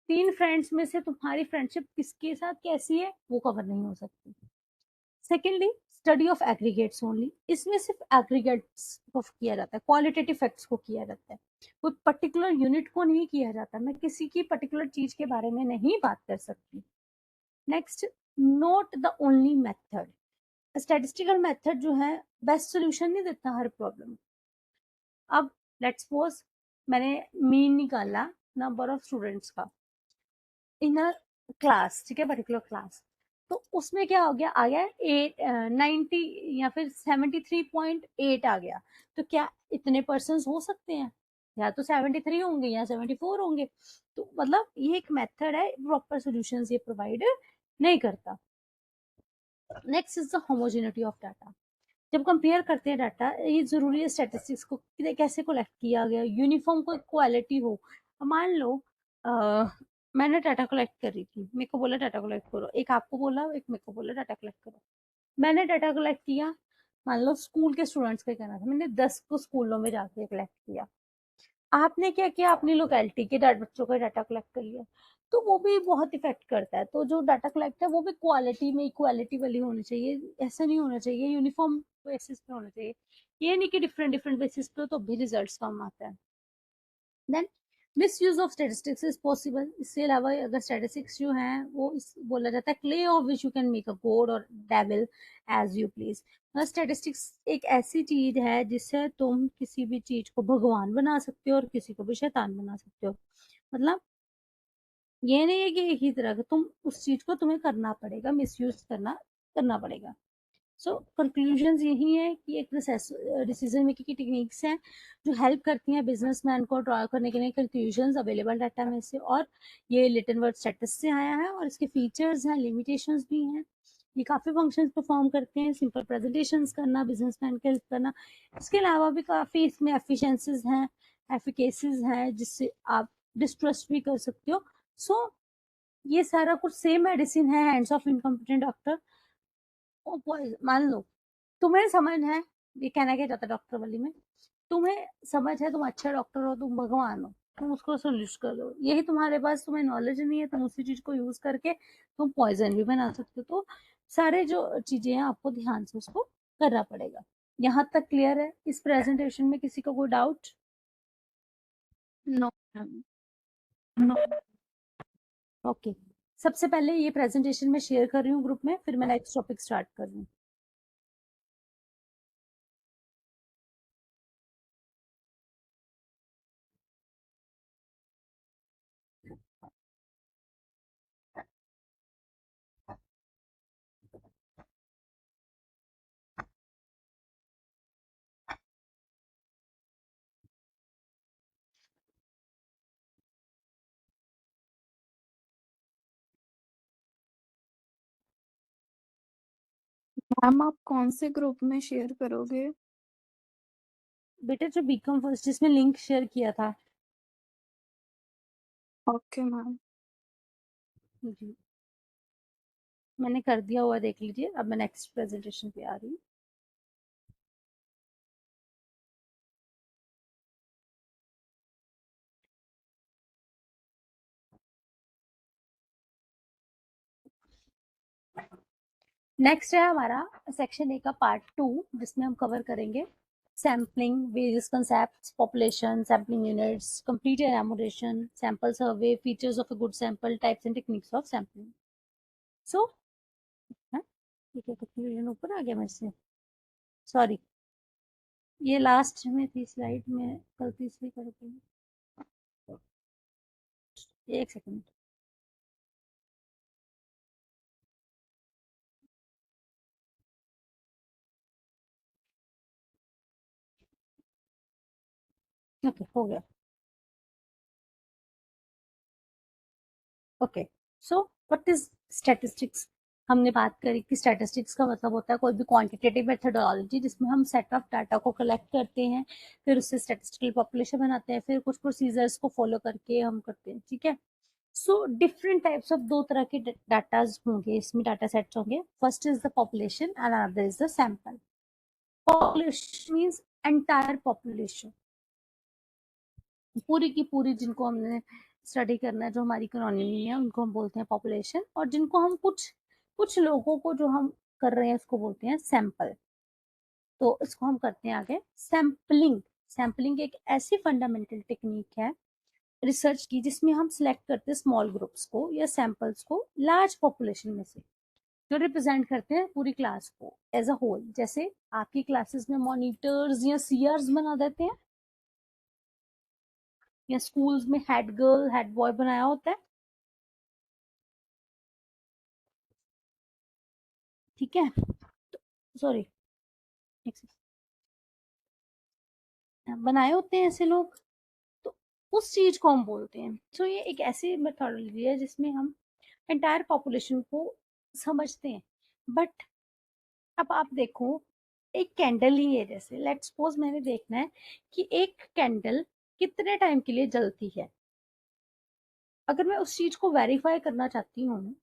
3 फ्रेंड्स में से तुम्हारी फ्रेंडशिप किसके साथ कैसी है वो कवर नहीं हो सकती। Secondly study of aggregates only, इसमें सिर्फ एग्रीगेट्स को किया जाता है, क्वालिटेटिव फैक्ट्स को किया जाता है, कोई पर्टिकुलर यूनिट को नहीं किया जाता। मैं किसी की पर्टिकुलर चीज के बारे में नहीं बात कर सकती। Next, note the only method. Statistical method जो है बेस्ट सोल्यूशन नहीं देता हर प्रॉब्लम। अब लेट्स सपोज मैंने मीन निकाला नंबर ऑफ स्टूडेंट्स का इन अ क्लास, ठीक है, पर्टिकुलर क्लास, तो उसमें क्या हो गया, आ गया 90 या फिर 73.8 आ गया। तो क्या इतने पर्सन हो सकते हैं? या तो 73 होंगे या 74 होंगे। तो मतलब ये एक मेथड है, प्रॉपर सॉल्यूशंस ये प्रोवाइड नहीं करता। Next is the homogeneity of data. जब कंपेयर करते हैं डाटा, ये जरूरी है स्टैटिस्टिक्स को कैसे कलेक्ट किया गया, यूनिफॉर्म कोई क्वालिटी हो। मान लो मैंने डाटा कलेक्ट करी थी, मेरे को बोला डाटा कलेक्ट करो, एक आपको बोला, एक मेरे को बोला डाटा कलेक्ट करो। मैंने डाटा कलेक्ट किया, मान लो स्कूल के स्टूडेंट्स का कहना था, मैंने 10 को स्कूलों में जाके कलेक्ट किया। आपने क्या किया, अपनी लोकेलिटी के बच्चों का डाटा कलेक्ट कर लिया, तो वो भी बहुत इफेक्ट करता है। तो जो डाटा कलेक्ट है वो भी क्वालिटी में इक्वालिटी वाली होनी चाहिए, ऐसा नहीं होना चाहिए यूनिफॉर्म बेसिस पे होना चाहिए। ये नहीं कि डिफरेंट डिफरेंट बेसिस पे तो भी रिजल्ट्स कम आता है। Then misuse of statistics is possible. इसके अलावा अगर स्टेटिस्टिक्स जो है वो बोला जाता है clay of which you can make a god और devil as you please. Statistics एक ऐसी चीज है जिससे तुम किसी भी चीज को भगवान बना सकते हो और किसी को भी शैतान बना सकते हो। मतलब ये नहीं है कि एक ही तरह का, तुम उस चीज को तुम्हें करना पड़ेगा, मिसयूज करना पड़ेगा। सो कंक्लूजन यही है कि एक डिसीजन मेकिंग की टेक्निक्स हैं जो हेल्प करती हैं बिजनेसमैन को ड्रॉ करने के लिए कंक्लूजन अवेलेबल डाटा में से, और ये लिटन वर्ड स्टेटस से आया है, और इसके फीचर्स हैं, लिमिटेशंस भी हैं। ये काफ़ी फंक्शंस परफॉर्म करते हैं, सिंपल प्रेजेंटेशंस करना, बिजनेसमैन की हेल्प करना। इसके अलावा भी काफ़ी इसमें एफिशिएंसीज हैं, एफिकेसीज हैं, जिससे आप डिस्ट्रस्ट भी कर सकते हो। सो ये सारा कुछ सेम मेडिसिन है हैंड्स ऑफ इनकॉम्पिटेंट डॉक्टर। मान लो तुम्हें समझ है, ये कहना क्या चाहता है डॉक्टर वाली में, तुम्हें समझ है, तुम अच्छे डॉक्टर हो, तुम भगवान हो, तुम उसको सोल्यूशन कर दो, यही तुम्हारे पास, तुम्हें नॉलेज नहीं है, तुम उसी चीज को यूज करके तुम पॉइजन भी बना सकते हो। तो सारे जो चीजें हैं आपको ध्यान से उसको करना पड़ेगा। यहाँ तक क्लियर है? इस प्रेजेंटेशन में किसी को कोई डाउट? No ma'am. ओके, सबसे पहले ये प्रेजेंटेशन मैं शेयर कर रही हूँ ग्रुप में, फिर मैं नेक्स्ट टॉपिक स्टार्ट कर रही हूँ। मैम आप कौन से ग्रुप में शेयर करोगे? बेटा जो बीकॉम फर्स्ट जिसमें लिंक शेयर किया था। Okay ma'am. जी मैंने कर दिया हुआ, देख लीजिए। अब मैं नेक्स्ट प्रेजेंटेशन पे आ रही हूँ। नेक्स्ट है हमारा सेक्शन ए का पार्ट 2, जिसमें हम कवर करेंगे sampling, various concepts, population, sampling units, complete enumeration, sample survey, features of a good sample, types and techniques of sampling. So ठीक है, कंक्लूजन ऊपर आ गया मेरे से, सॉरी ये लास्ट में थी स्लाइड में, गलती से कर दी। एक सेकंड। ओके, हो गया। Okay, so what is statistics? हमने बात करी कि स्टैटिस्टिक्स का मतलब होता है कोई भी क्वांटिटेटिव मेथडोलॉजी जिसमें हम सेट ऑफ डाटा को कलेक्ट करते हैं, फिर उससे स्टैटिस्टिकल पॉपुलेशन बनाते हैं, फिर कुछ प्रोसीजर्स को फॉलो करके हम करते हैं, ठीक है। सो डिफरेंट टाइप्स ऑफ दो तरह के डाटाज होंगे इसमें, डाटा सेट्स होंगे। First is the population and another is the sample. Population means entire population, पूरी की पूरी जिनको हमने स्टडी करना है, जो हमारी इकोनॉमी है, उनको हम बोलते हैं पॉपुलेशन। और जिनको हम कुछ कुछ लोगों को जो हम कर रहे हैं उसको बोलते हैं सैंपल। तो इसको हम करते हैं आगे सैम्पलिंग। सैम्पलिंग एक ऐसी फंडामेंटल टेक्निक है रिसर्च की जिसमें हम सिलेक्ट करते हैं स्मॉल ग्रुप्स को या सैंपल्स को लार्ज पॉपुलेशन में से, जो रिप्रेजेंट करते हैं पूरी क्लास को एज अ होल। जैसे आपकी क्लासेस में मॉनिटर्स या सीआरस बना देते हैं, या स्कूल्स में हेड गर्ल हेड बॉय बनाया होता है, ठीक है। तो सॉरी, बनाए होते हैं ऐसे लोग, तो उस चीज को हम बोलते हैं। सो ये एक ऐसी मेथोडोलॉजी है जिसमें हम एंटायर पॉपुलेशन को समझते हैं। बट अब आप देखो, एक कैंडल ही है, जैसे लेट सपोज मैंने देखना है कि एक कैंडल कितने टाइम के लिए जलती है। अगर मैं उस चीज को वेरीफाई करना चाहती हूँ,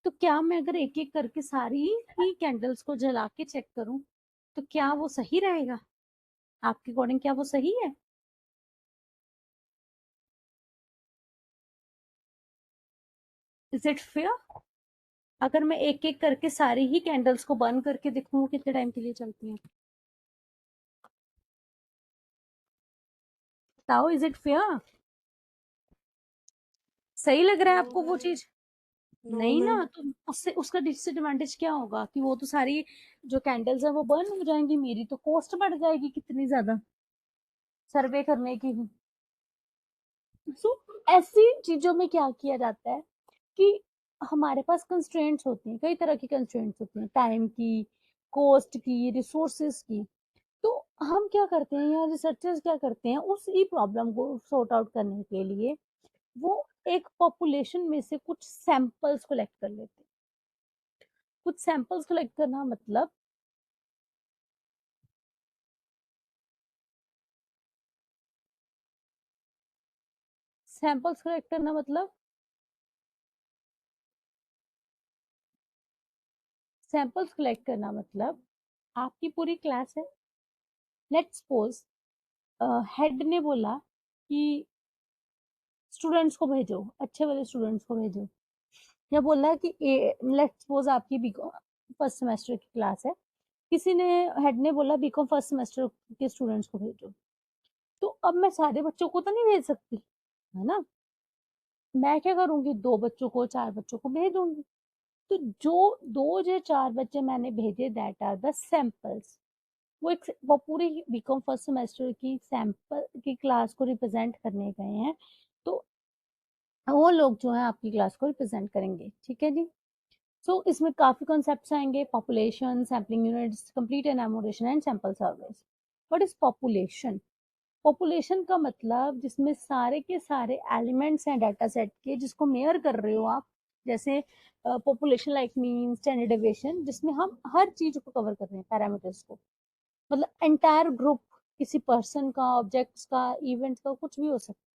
तो क्या मैं अगर एक एक करके सारी ही कैंडल्स को जला के चेक करूं, तो क्या वो सही रहेगा? आपके अकॉर्डिंग क्या वो सही है? Is it fair? अगर मैं एक एक करके सारी ही कैंडल्स को बर्न करके देखूं कितने टाइम के लिए चलती हैं, बताओ, इज इट फेयर? सही लग रहा है नो आपको वो मैम, चीज? नो नहीं मैम। ना, तो उससे उसका डिसएडवांटेज क्या होगा कि वो तो सारी जो कैंडल्स है वो बर्न हो जाएंगी, मेरी तो कॉस्ट बढ़ जाएगी कितनी ज्यादा सर्वे करने की। सो ऐसी चीजों में क्या किया जाता है कि हमारे पास कंस्ट्रेंट्स होती हैं, कई तरह की कंस्ट्रेंट्स होती हैं, टाइम की, कॉस्ट की, रिसोर्सेज की। तो हम क्या करते हैं, या रिसर्चर्स क्या करते हैं, उसी प्रॉब्लम को सॉर्ट आउट करने के लिए वो एक पॉपुलेशन में से कुछ सैंपल्स कलेक्ट कर लेते हैं। कुछ सैंपल्स कलेक्ट करना मतलब सैंपल्स कलेक्ट करना मतलब सैंपल्स कलेक्ट करना मतलब आपकी पूरी क्लास है, लेट्स सपोज हेड ने बोला कि स्टूडेंट्स को भेजो, अच्छे वाले स्टूडेंट्स को भेजो, या बोला कि लेट्स सपोज आपकी बीकॉम फर्स्ट सेमेस्टर की क्लास है, किसी ने हेड ने बोला बीकॉम फर्स्ट सेमेस्टर के स्टूडेंट्स को भेजो। तो अब मैं सारे बच्चों को तो नहीं भेज सकती, है ना। मैं क्या करूंगी, दो बच्चों को, चार बच्चों को भेज दूंगी। तो जो दो या चार बच्चे मैंने भेजे, दैट आर द सैंपल्स। वो पूरी बीकॉम फर्स्ट सेमेस्टर की सैंपल की क्लास को रिप्रेजेंट करने गए हैं। तो वो लोग जो है आपकी क्लास को रिप्रेजेंट करेंगे, ठीक है जी। सो इसमें काफी कॉन्सेप्ट्स आएंगे, population, sampling units, complete enumeration and sample service. What is population? Population का मतलब जिसमें सारे के सारे एलिमेंट्स हैं डाटा सेट के, जिसको मेयर कर रहे हो आप। जैसे population like mean, standard deviation, जिसमें हम हर चीज को कवर कर रहे हैं, पैरामीटर्स को। मतलब एंटायर ग्रुप, किसी पर्सन का, ऑब्जेक्ट्स का, इवेंट्स का, कुछ भी हो सकता है,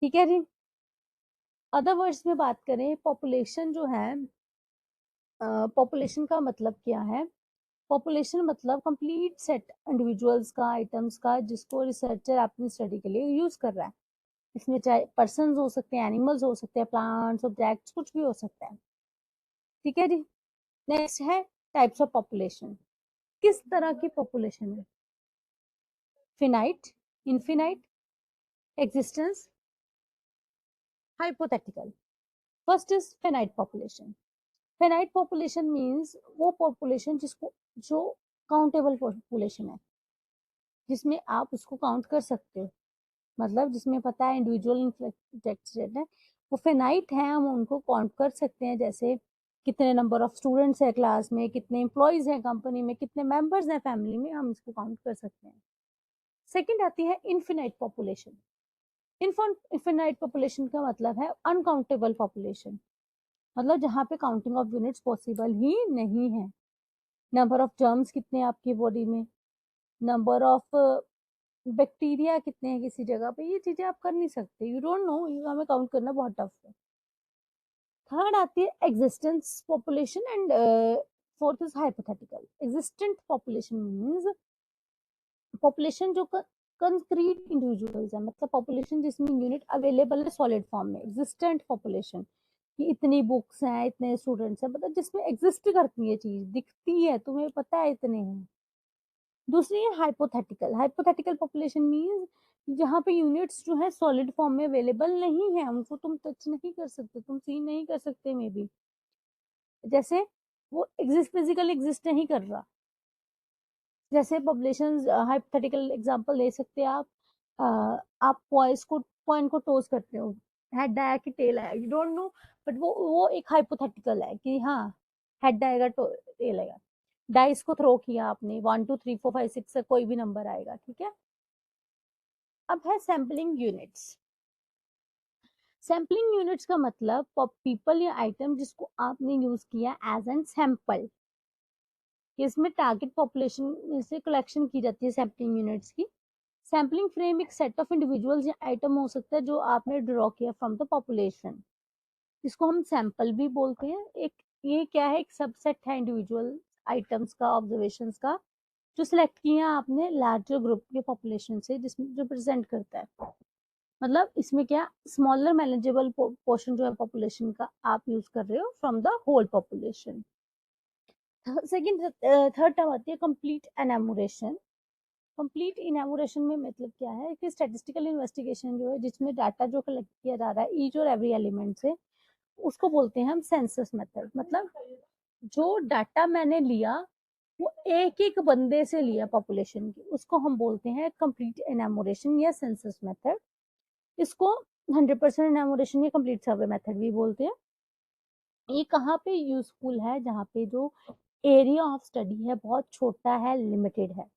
ठीक है जी। अदर वर्ड्स में बात करें, पॉपुलेशन जो है, पॉपुलेशन का मतलब क्या है? पॉपुलेशन मतलब कंप्लीट सेट इंडिविजुअल्स का, आइटम्स का, जिसको रिसर्चर अपनी स्टडी के लिए यूज कर रहा है। इसमें चाहे पर्सन हो सकते हैं, एनिमल्स हो सकते हैं, प्लांट्स, ऑब्जेक्ट्स, कुछ भी हो सकता है, ठीक है जी। नेक्स्ट है टाइप्स ऑफ पॉपुलेशन। किस तरह की पॉपुलेशन है? Finite, infinite, existence, hypothetical. First is finite population. Finite population means वो पॉपुलेशन जिसको, जो काउंटेबल पॉपुलेशन है, जिसमें आप उसको काउंट कर सकते हो, मतलब जिसमें पता है इंडिविजुअल इंफेक्टेड है, वो फिनाइट है, हम उनको काउंट कर सकते हैं। जैसे कितने नंबर ऑफ स्टूडेंट्स है क्लास में, कितने एम्प्लॉयज हैं कंपनी में, कितने मेंबर्स हैं फैमिली में, हम इसको काउंट कर सकते हैं। सेकंड आती है इनफिनाइट पॉपुलेशन। इनफिनाइट पॉपुलेशन का मतलब है अनकाउंटेबल पॉपुलेशन, मतलब जहाँ पे काउंटिंग ऑफ यूनिट्स पॉसिबल ही नहीं है। नंबर ऑफ जर्म्स कितने हैं आपकी बॉडी में, नंबर ऑफ बैक्टीरिया कितने हैं किसी जगह पे, ये चीजें आप कर नहीं सकते, यू डोंट नो, हमें काउंट करना बहुत टफ है। थर्ड आती है existence population and fourth is hypothetical. Existent population means population जो कंक्रीट इंडिविजुअल्स है, मतलब पॉपुलेशन जिसमें यूनिट अवेलेबल है सॉलिड फॉर्म में, एग्जिस्टेंट पॉपुलेशन। कि इतनी बुक्स हैं, इतने स्टूडेंट्स हैं, मतलब जिसमें एग्जिस्ट करती है चीज, दिखती है, तुम्हें पता है इतने हैं। दूसरी है हाइपोथेटिकल। हाइपोथेटिकल पॉपुलेशन मीन्स जहाँ पे यूनिट्स जो है सॉलिड फॉर्म में अवेलेबल नहीं है, उनको तुम टच नहीं कर सकते, तुम सी नहीं कर सकते मे बी, जैसे वो एग्जिस्ट, फिजिकल एग्जिस्ट नहीं कर रहा। जैसे पॉपुलेशन हाइपोथेटिकल एग्जांपल ले सकते हैं आप। आप पॉइंट को टोस करते हो, हेड आया कि टेल आया, यू डोंट नो, बट वो एक हाइपोथेटिकल है कि हाँ हेड आएगा टेल आएगा। डाइस को थ्रो किया आपने, 1 2 3 4 5 6 से कोई भी नंबर आएगा, ठीक है। अब है सैम्पलिंग यूनिट्स। सैम्पलिंग यूनिट्स का मतलब पीपल या आइटम जिसको आपने यूज किया एज एन सैंपल, इसमें टारगेट पॉपुलेशन से कलेक्शन की जाती है सैम्पलिंग यूनिट्स की। सैम्पलिंग फ्रेम एक सेट ऑफ इंडिविजुअल्स या आइटम हो सकता है जो आपने ड्रॉ किया फ्रॉम द पॉपुलेशन, इसको हम सैंपल भी बोलते हैं। एक ये क्या है, एक सबसेट है इंडिविजुअल आइटम्स का, ऑब्जर्वेशंस का, जो सिलेक्ट किया आपने लार्जर ग्रुप के पॉपुलेशन से, जिसमें रिप्रेजेंट करता है। मतलब इसमें क्या, स्मॉलर मैनेजेबल पोर्शन जो है पॉपुलेशन का आप यूज कर रहे हो from the whole population. Second third term आती है कंप्लीट एनामोरेशन। कंप्लीट इनैमोरेशन में मतलब क्या है कि स्टैटिस्टिकल इन्वेस्टिगेशन जो है जिसमें डाटा जो कलेक्ट किया जा रहा है ईच और एवरी एलिमेंट से, उसको बोलते हैं हम सेंसस मेथड। मतलब जो डाटा मैंने लिया वो एक एक बंदे से लिया पॉपुलेशन की, उसको हम बोलते हैं कंप्लीट इनैमोरेशन या सेंसस मेथड। इसको 100% इनैमोरेशन या कंप्लीट सर्वे मेथड भी बोलते हैं। ये कहाँ पे यूजफुल है, जहाँ पे जो एरिया ऑफ स्टडी है बहुत छोटा है, लिमिटेड है।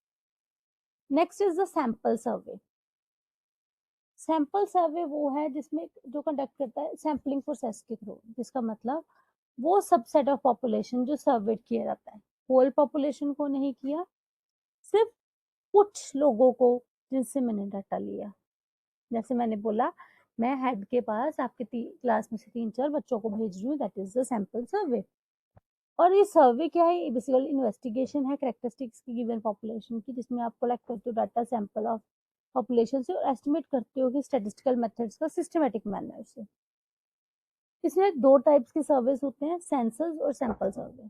Next is the sample survey. Sample survey वो है जिसमें जो कंडक्ट करता है सैम्पलिंग प्रोसेस के थ्रू, जिसका मतलब वो सबसेट ऑफ पॉपुलेशन जो सर्वे किया जाता है, होल पॉपुलेशन को नहीं किया, सिर्फ कुछ लोगों को जिनसे मैंने डाटा लिया। जैसे मैंने बोला मैं हेड के पास आपके क्लास में से 3 4 बच्चों को भेज रही हूँ, that is the sample survey. और ये सर्वे क्या है, बेसिकली इन्वेस्टिगेशन है कैरेक्टरिस्टिक्स की गिवन पॉपुलेशन की, जिसमें आप कलेक्ट करते हो डाटा सैंपल ऑफ पॉपुलेशन से और एस्टिमेट करते हो कि स्टैटिस्टिकल मेथड्स का सिस्टमेटिक मैनर से। इसमें 2 टाइप्स के सर्वेस होते हैं, सेंसस और सैंपल सर्वे।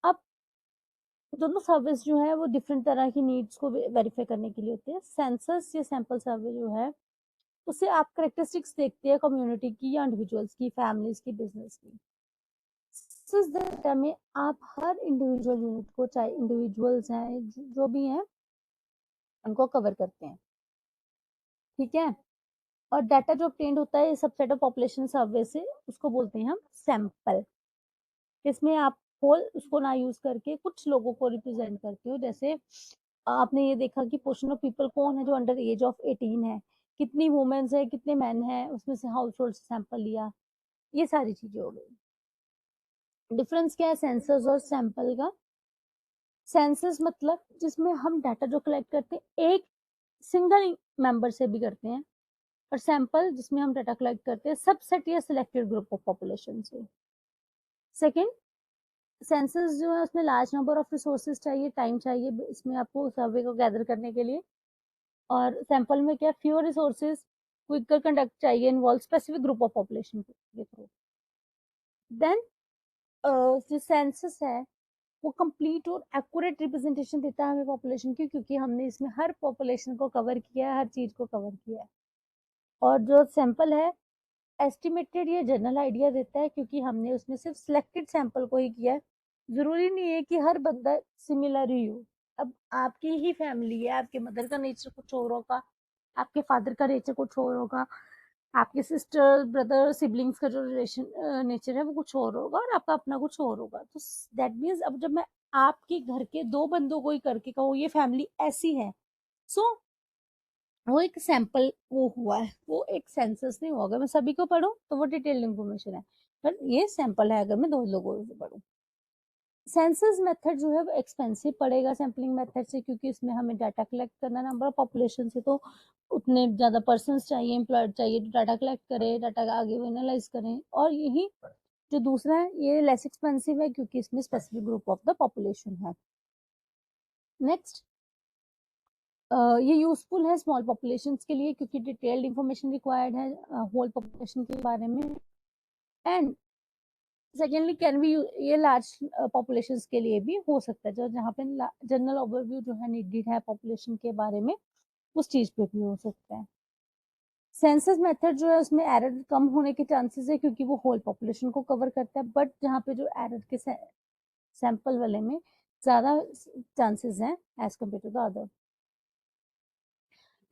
अब दोनों सर्विस जो है वो डिफरेंट तरह की नीड्स को वेरीफाई करने के लिए होते हैं। सेंसस या सैंपल सर्वे जो है उससे आप करेक्टरिस्टिक्स देखते हैं कम्युनिटी की या इंडिविजुअल्स की, फैमिलीज की, बिजनेस की। सेंसस डाटा में आप हर इंडिविजुअल यूनिट को, चाहे इंडिविजुअल्स हैं जो भी हैं, उनको कवर करते हैं, ठीक है। और डाटा जो ऑब्टेन्ड होता है सबसेट ऑफ पॉपुलेशन सर्वे से, उसको बोलते हैं हम सैंपल। इसमें आप होल उसको ना यूज करके कुछ लोगों को रिप्रेजेंट करते हो। जैसे आपने ये देखा कि पोर्शन ऑफ पीपल कौन है जो अंडर एज ऑफ 18 है, कितनी वुमेन्स है, कितने मैन है, उसमें से हाउस होल्ड सैंपल लिया, ये सारी चीजें हो गई। डिफरेंस क्या है सेंसस और सैंपल का। सेंसस मतलब जिसमें हम डाटा जो कलेक्ट करते हैं एक सिंगल मेंबर से भी करते हैं, और सैंपल जिसमें हम डाटा कलेक्ट करते हैं सबसेट या सिलेक्टेड ग्रुप ऑफ पॉपुलेशन से। सेकंड, सेंसस जो है उसमें लार्ज नंबर ऑफ रिसोर्सेज चाहिए, टाइम चाहिए इसमें आपको सर्वे को गैदर करने के लिए। और सैंपल में क्या, फ्यूअर रिसोर्सेज, क्विकर कंडक्ट चाहिए, involve specific group of population के थ्रू। देन जो सेंसस है वो कंप्लीट और एक्यूरेट रिप्रेजेंटेशन देता है हमें पॉपुलेशन की, क्योंकि हमने इसमें हर पॉपुलेशन को कवर किया है, हर चीज को कवर किया है। और जो सैंपल है एस्टिमेटेड या जनरल आइडिया देता है, क्योंकि हमने उसमें सिर्फ सिलेक्टेड सैंपल को ही किया है। जरूरी नहीं है कि हर बंदा सिमिलर ही हो। अब आपकी ही फैमिली है, आपके मदर का नेचर कुछ और होगा, आपके फादर का नेचर कुछ और होगा, आपके सिस्टर ब्रदर सिबलिंग्स का जो रिलेशन नेचर है वो कुछ और होगा, और आपका अपना कुछ और होगा। तो दैट मीन्स अब जब मैं आपके घर के 2 बंदों को ही करके कहूँ ये फैमिली ऐसी है, सो वो एक सैंपल वो हुआ है, वो एक सेंसस नहीं हुआ। अगर मैं सभी को पढ़ूं तो वो डिटेल्ड इंफॉर्मेशन है, पर ये सैंपल है अगर मैं 2 लोगों से पढ़ूं। सेंसस मेथड जो है वो एक्सपेंसिव पड़ेगा सैम्पलिंग मेथड से, क्योंकि इसमें हमें डाटा कलेक्ट करना नंबर ऑफ पॉपुलेशन से, तो उतने ज़्यादा पर्सन्स चाहिए, एम्प्लॉयड चाहिए जो डाटा कलेक्ट करे, डाटा का आगे वो एनालाइज करें। और यही जो दूसरा है ये लेस एक्सपेंसिव है क्योंकि इसमें specific group of the population है। नेक्स्ट ये यूजफुल है स्मॉल पॉपुलेशंस के लिए क्योंकि डिटेल्ड इंफॉर्मेशन रिक्वायर्ड है होल पॉपुलेशन के बारे में। एंड सेकेंडली कैन बी, ये लार्ज पॉपुलेशंस के लिए भी हो सकता है, जो जहाँ पे जनरल ओवरव्यू जो है नीडेड है पॉपुलेशन के बारे में, उस चीज पे भी हो सकता है। सेंसस मेथड जो है उसमें एरर कम होने के चांसेस है क्योंकि वो होल पॉपुलेशन को कवर करता है, बट जहाँ पे जो एरर के सैंपल वाले में ज्यादा चांसेस हैं as compare to the other.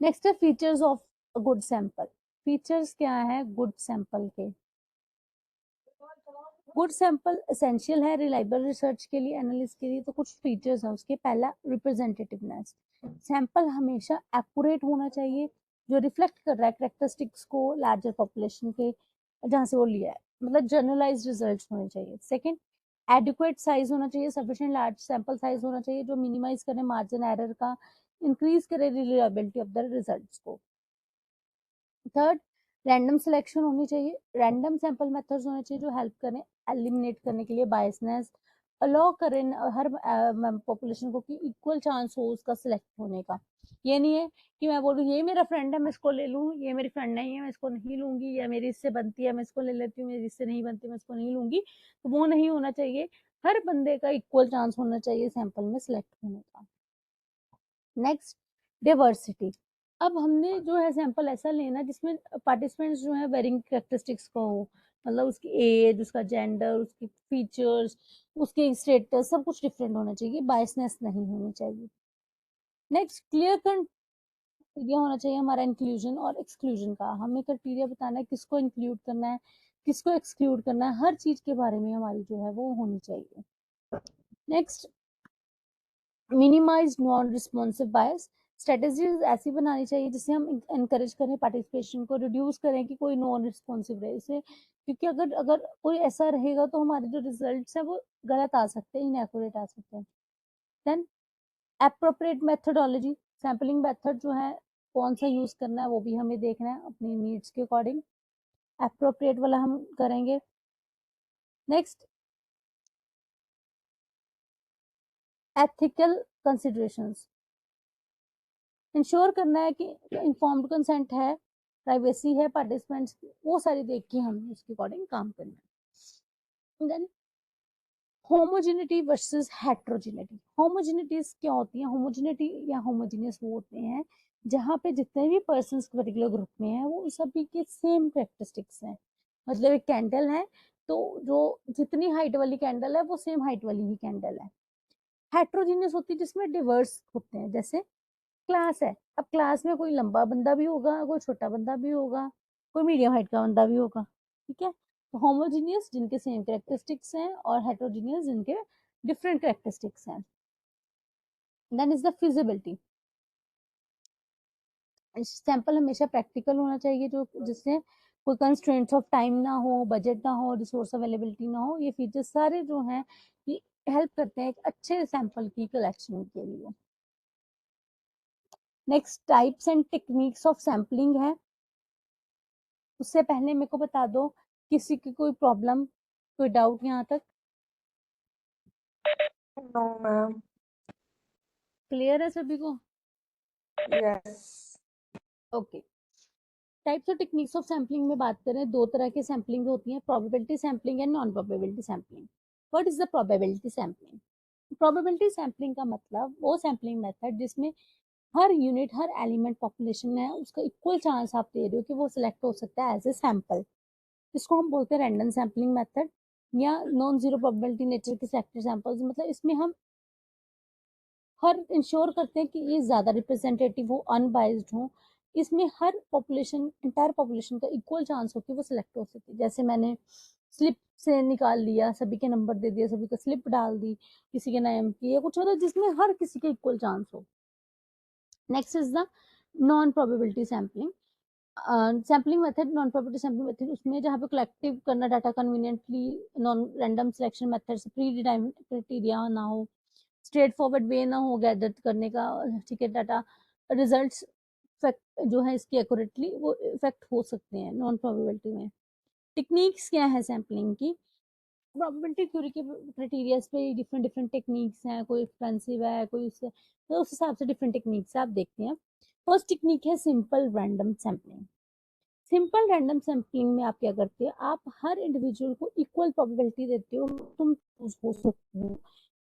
Next है features of good sample. Features क्या है गुड सैंपल के? गुड सैंपल एसेंशियल है रिलायबल रिसर्च के लिए, एनालिस्ट के लिए। तो कुछ फीचर्स है उसके। पहला, रिप्रेजेंटेटिवनेस। सैंपल हमेशा एक्यूरेट होना चाहिए, जो रिफ्लेक्ट कर रहा है कैरेक्टरिस्टिक्स को लार्जर पॉपुलेशन के जहां से वो लिया है, मतलब जनरलाइज्ड रिजल्ट्स होने चाहिए। सेकंड, एडिक्वेट साइज होना चाहिए, सफिशिएंट लार्ज सैंपल साइज होना चाहिए जो मिनिमाइज करे मार्जिन एरर का, इंक्रीज करे रिलायबिलिटी ऑफ द रिजल्ट्स को। थर्ड, रैंडम सिलेक्शन होनी चाहिए, रैंडम सैंपल मेथड्स होने चाहिए जो हेल्प करें एलिमिनेट करने के लिए बायसनेस, अलाउ करें हर पॉपुलेशन को कि इक्वल चांस हो उसका सिलेक्ट होने का। ये नहीं है कि मैं बोलूँ ये मेरा फ्रेंड है मैं इसको ले लूँ, ये मेरी फ्रेंड नहीं है मैं इसको नहीं लूंगी, या मेरी इससे बनती है मैं इसको ले लेती हूँ, मेरी इससे नहीं बनती मैं इसको नहीं लूंगी। तो वो नहीं होना चाहिए, हर बंदे का इक्वल चांस होना चाहिए सैंपल में सिलेक्ट होने का। Next, diversity. अब हमने जो है सैंपल ऐसा लेना जिसमें पार्टिसिपेंट्स जो है वेरिंग कैरेक्टरिस्टिक्स का हो, मतलब उसकी एज, उसका जेंडर, उसकी फीचर्स, उसके स्टेटस, सब कुछ डिफरेंट होना चाहिए, बायसनेस नहीं होनी चाहिए। नेक्स्ट, क्लियर क्राइटेरिया होना चाहिए हमारा इंक्लूजन और एक्सक्लूजन का। हमें क्राइटेरिया बताना है किसको इंक्लूड करना है किसको एक्सक्लूड करना है, हर चीज के बारे में हमारी जो है वो होनी चाहिए। नेक्स्ट, मिनिमाइज नॉन रिस्पॉन्सिव बायस। स्ट्रेटेजीज ऐसी बनानी चाहिए जिससे हम एनकरेज करें पार्टिसिपेशन को, रिड्यूस करें कि कोई नॉन रिस्पॉन्सिव रहे इसे, क्योंकि अगर अगर कोई ऐसा रहेगा तो हमारे जो रिजल्ट्स है वो गलत आ सकते हैं, इनएक्यूरेट आ सकते हैं। Then appropriate methodology, sampling method जो है कौन सा यूज करना है वो भी हमें देखना है अपनी नीड्स के अकॉर्डिंग, एप्रोप्रिएट वाला हम करेंगे। नेक्स्ट, एथिकल कंसिडरेशंस, इंश्योर करना है कि इन्फॉर्म्ड कंसेंट है, प्राइवेसी है पार्टिसिपेंट्स की, वो सारी देख के हम उसके अकॉर्डिंग काम करना है। Then homogeneity versus heterogeneity. Homogeneities क्या होती है? होमोजेनिटी या होमोजीनियस वो होते हैं जहाँ पे जितने भी पर्सन पर्टिकुलर ग्रुप में है वो सभी के सेम कैरेक्टरिस्टिक्स हैं। मतलब एक कैंडल है तो जो जितनी हाइट वाली कैंडल है वो सेम हाइट वाली ही कैंडल है। हेट्रोजीनियस होती है जिसमें डिवर्स होते हैं, जैसे क्लास है, अब क्लास में कोई लंबा बंदा भी होगा, कोई छोटा बंदा भी होगा, कोई मीडियम हाइट का बंदा भी होगा, ठीक है। तो होमोजीनियस जिनके सेम कैरेक्टरिस्टिक्स हैं और हेट्रोजीनियस जिनके डिफरेंट कैरेक्टरिस्टिक्स हैं। Then is the feasibility. Sample हमेशा प्रैक्टिकल होना चाहिए, जो जिससे कोई कंस्ट्रेंट्स ऑफ टाइम ना हो, बजट ना हो, रिसोर्स अवेलेबिलिटी ना हो। ये फीचर्स सारे जो हैं ये हेल्प करते हैं एक अच्छे सैंपल की कलेक्शन के लिए। Next, types and techniques of sampling है। उससे पहले मेरे को बता दो किसी की कोई प्रॉब्लम, कोई डाउट यहाँ तक? No ma'am. क्लियर है सभी को? यस। ओके। टाइप्स और टेक्निक्स ऑफ सैम्पलिंग में बात करें, दो तरह की सैम्पलिंग होती है, probability sampling and non probability sampling. What is the probability sampling? Probability sampling का मतलब वो सैम्पलिंग मेथड जिसमें हर यूनिट, हर एलिमेंट पॉपुलेशन है उसका इक्वल चांस आप दे रहे हो कि वो सिलेक्ट हो सकता है एज ए सैंपल। इसको हम बोलते हैं रैंडम सैम्पलिंग मेथड या नॉन जीरो प्रोबेबिलिटी नेचर के सेलेक्टेड सैंपल्स। मतलब इसमें हम हर इंश्योर करते हैं कि ये ज्यादा रिप्रेजेंटेटिव हो, अनबाइज्ड हो, इसमें हर पॉपुलेशन, इंटायर पॉपुलेशन का इक्वल चांस हो कि वो सिलेक्ट हो सके। जैसे मैंने स्लिप से निकाल लिया, सभी के नंबर दे दिया, सभी को स्लिप डाल दी, किसी के नाम की या कुछ होता है जिसमें हर किसी के इक्वल चांस हो। Next is the non probability sampling. Sampling method, non probability sampling method उसमें जहाँ पे कलेक्टिव करना data conveniently, non random selection method से, प्री डिटरमाइंड क्राइटेरिया ना हो, स्ट्रेट फॉरवर्ड वे ना हो गैदर करने का, ठीक है, डाटा रिजल्ट्स जो है इसकी एक्यूरेटली वो इफेक्ट हो सकते हैं नॉन प्रोबेबिलिटी में। टेक्निक्स क्या है सैम्पलिंग की? प्रोबेबिलिटी थ्योरी के क्राइटेरियाज पे डिफरेंट डिफरेंट टेक्निक्स हैं, कोई एक्सपेंसिव है, कोई उससे, तो उस हिसाब से डिफरेंट टेक्निक्स आप देखते हैं। फर्स्ट टेक्निक है simple random sampling. Simple random sampling में आप क्या करते हो, आप हर इंडिविजुअल को इक्वल प्रोबेबिलिटी देते हो, तुम हो सकते हो।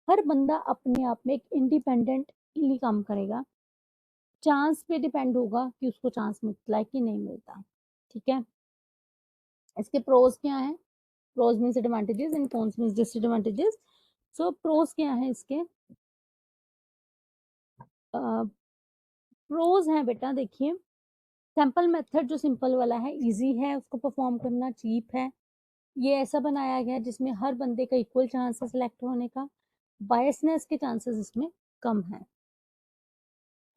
हर बंदा अपने आप में एक इंडिपेंडेंटली काम करेगा, चांस पे डिपेंड होगा कि उसको चांस मिलता है कि नहीं मिलता। ठीक है, इसके प्रोज क्या है, pros means advantages and cons means disadvantages. So pros क्या है इसके, प्रोज हैं बेटा, देखिए सैंपल मेथड जो सिंपल वाला है, इजी है उसको परफॉर्म करना, चीप है, ये ऐसा बनाया गया है जिसमें हर बंदे का इक्वल चांस है सिलेक्ट होने का, बायसनेस के चांसेस इसमें कम है।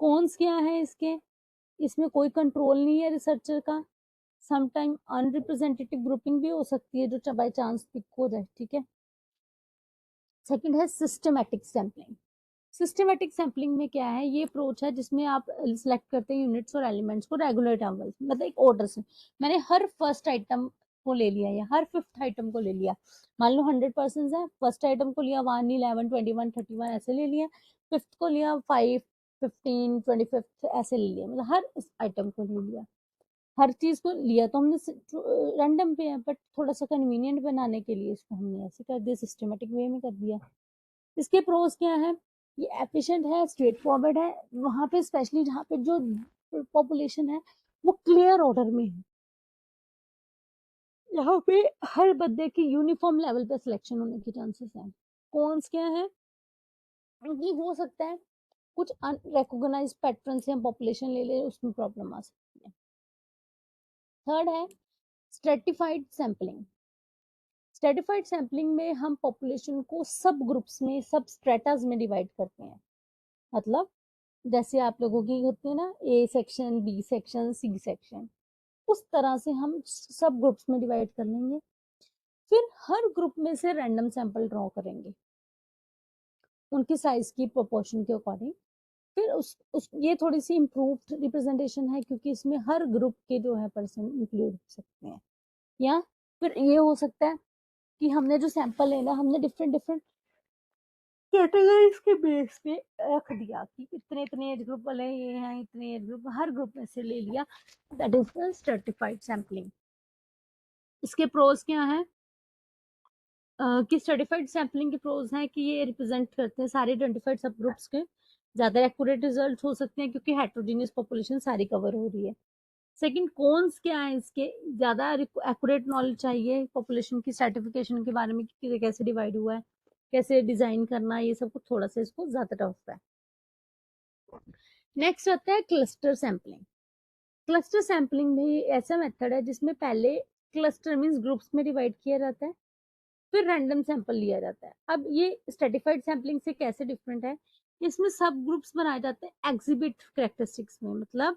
कॉन्स क्या है इसके, इसमें कोई कंट्रोल नहीं है रिसर्चर का, समटाइम अनरिप्रेजेंटेटिव ग्रुपिंग भी हो सकती है जो बाय चांस पिक हो जाए। ठीक है, सेकंड है सिस्टमैटिक सैम्पलिंग। सिस्टमैटिक सैम्पलिंग में क्या है, ये अप्रोच है जिसमें आप सिलेक्ट करते हैं यूनिट्स और एलिमेंट्स को रेगुलर इंटरवल्स, मतलब एक ऑर्डर से। मैंने हर फर्स्ट आइटम को ले लिया या हर फिफ्थ आइटम को ले लिया, मान लो 100% है, फर्स्ट आइटम को लिया 1, 11, 21, 31 ऐसे ले लिया, फिफ्थ को लिया 5, 15, 25 ऐसे ले लिया, मतलब हर आइटम को ले लिया, हर चीज को लिया तो हमने रैंडम पे है, बट थोड़ा सा कन्वीनियंट बनाने के लिए इसको हमने ऐसे कर दिया, सिस्टमेटिक वे में कर दिया। इसके प्रोज क्या है, ये एफिशिएंट है, स्ट्रेट फॉरवर्ड है, वहां पे स्पेशली जहाँ पे जो पॉपुलेशन है वो क्लियर ऑर्डर में है, यहाँ पे हर बंदे की यूनिफॉर्म लेवल पे सिलेक्शन होने की चांसेस है। कॉन्स क्या है, ये हो सकता है कुछ अनरिकॉग्नाइज्ड पैटर्न या पॉपुलेशन ले ले, उसमें प्रॉब्लम आ सकती है। थर्ड है स्ट्रेटिफाइड सैम्पलिंग। स्ट्रेटिफाइड सैम्पलिंग में हम पॉपुलेशन को सब ग्रुप्स में, सब स्ट्रेटास में डिवाइड करते हैं, मतलब जैसे आप लोगों की होती है ना A section, B section, C section, उस तरह से हम सब ग्रुप्स में डिवाइड कर लेंगे। फिर हर ग्रुप में से रैंडम सैंपल ड्रॉ करेंगे उनकी साइज की प्रोपोर्शन के अकॉर्डिंग। फिर उस ये थोड़ी सी इम्प्रूव्ड रिप्रेजेंटेशन है क्योंकि इसमें हर ग्रुप के जो है पर्सन इंक्लूड हो सकते हैं। या फिर ये हो सकता है कि हमने जो सैंपल लेना, हमने डिफरेंट डिफरेंट कैटेगरीज के बेस पे रख दिया कि इतने इतने एज ग्रुप वाले ये हैं, इतने एज ग्रुप, हर ग्रुप में से ले लिया, that is the stratified sampling. इसके प्रोज क्या है, कि स्ट्रेटिफाइड सैम्पलिंग के प्रोज हैं कि ये रिप्रेजेंट करते हैं सारे आइडेंटिफाइड सब ग्रुप्स के, ज्यादा एक्यूरेट रिजल्ट हो सकते हैं क्योंकि हेट्रोजीनियस पॉपुलेशन सारी कवर हो रही है। सेकंड कॉन्स क्या है इसके, ज्यादा एक्यूरेट नॉलेज चाहिए पॉपुलेशन की स्ट्रेटिफिकेशन के बारे में कि कैसे डिवाइड हुआ है, कैसे डिजाइन करना, ये सब कुछ थोड़ा सा इसको ज्यादा टफ है। नेक्स्ट आता है क्लस्टर सैम्पलिंग। क्लस्टर सैम्पलिंग में ऐसा मेथड है जिसमें पहले क्लस्टर मींस ग्रुप्स में डिवाइड किया जाता है, फिर रैंडम सैंपल लिया जाता है। अब ये स्ट्रेटिफाइड सैम्पलिंग से कैसे डिफरेंट है, इसमें सब ग्रुप्स बनाए जाते हैं एग्जिबिट कैरेक्टरिस्टिक्स में, मतलब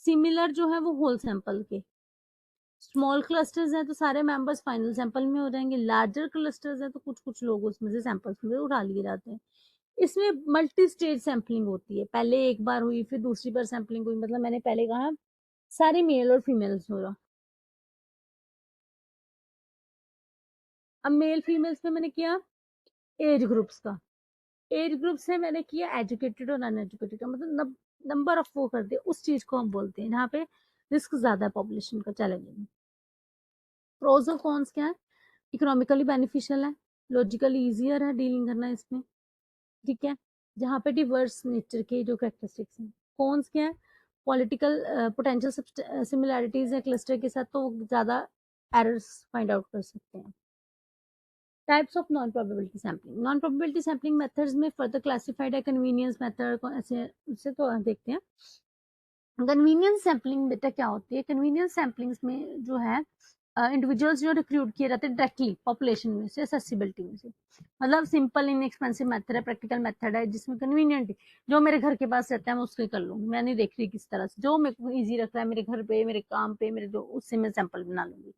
सिमिलर जो है वो होल सैंपल के। स्मॉल क्लस्टर्स हैं तो सारे मेंबर्स फाइनल सैंपल में हो जाएंगे, लार्जर क्लस्टर्स हैं तो कुछ कुछ लोग उसमें से सैंपल्स में उठा लिए जाते हैं। इसमें मल्टी स्टेज सैंपलिंग होती है, पहले एक बार हुई फिर दूसरी बार सैंपलिंग हुई, मतलब मैंने पहले कहा सारे मेल और फीमेल्स हो रहा, अब मेल फीमेल्स में मैंने किया एज ग्रुप्स का, एज ग्रुप से मैंने किया एजुकेटेड और अनएजुकेटेड का, मतलब नंबर ऑफ वो कर दिया, उस चीज को हम बोलते हैं जहाँ पे रिस्क ज्यादा है पॉपुलेशन का, चैलेंजिंग। प्रोज और कॉन्स क्या है, इकोनॉमिकली बेनिफिशियल है, लॉजिकली इजियर है डीलिंग करना इसमें, ठीक है, जहाँ पे डिवर्स नेचर के जो कैरेक्टरिस्टिक्स हैं। कॉन्स क्या है, पॉलिटिकल पोटेंशियल सिमिलैरिटीज है क्लस्टर के साथ तो ज्यादा एरर्स फाइंड आउट कर सकते हैं। Types of non probability sampling. Non probability sampling methods में फर्दर क्लासिफाइड है कन्वीनियंस मेथड ऐसे, उससे तो देखते हैं। कन्वीनियंस सैम्पलिंग बेटा क्या होती है, कन्वीनियंस सैम्पलिंग्स में जो है इंडिविजुअल्स जो रिक्रूट किए जाते हैं डायरेक्टली पॉपुलेशन में से, एक्सेसिबिलिटी में से, मतलब सिंपल इनएक्सपेंसिव मेथड है, प्रैक्टिकल मेथड है जिसमें कन्वीनियंट जो मेरे घर के पास रहता है मैं उसको कर लूंगी, मैं नहीं देख रही किस तरह से, जो मेरे को ईजी रख रहा है मेरे घर पे, मेरे काम पे, मेरे जो, उससे मैं सैंपल बना लूंगी।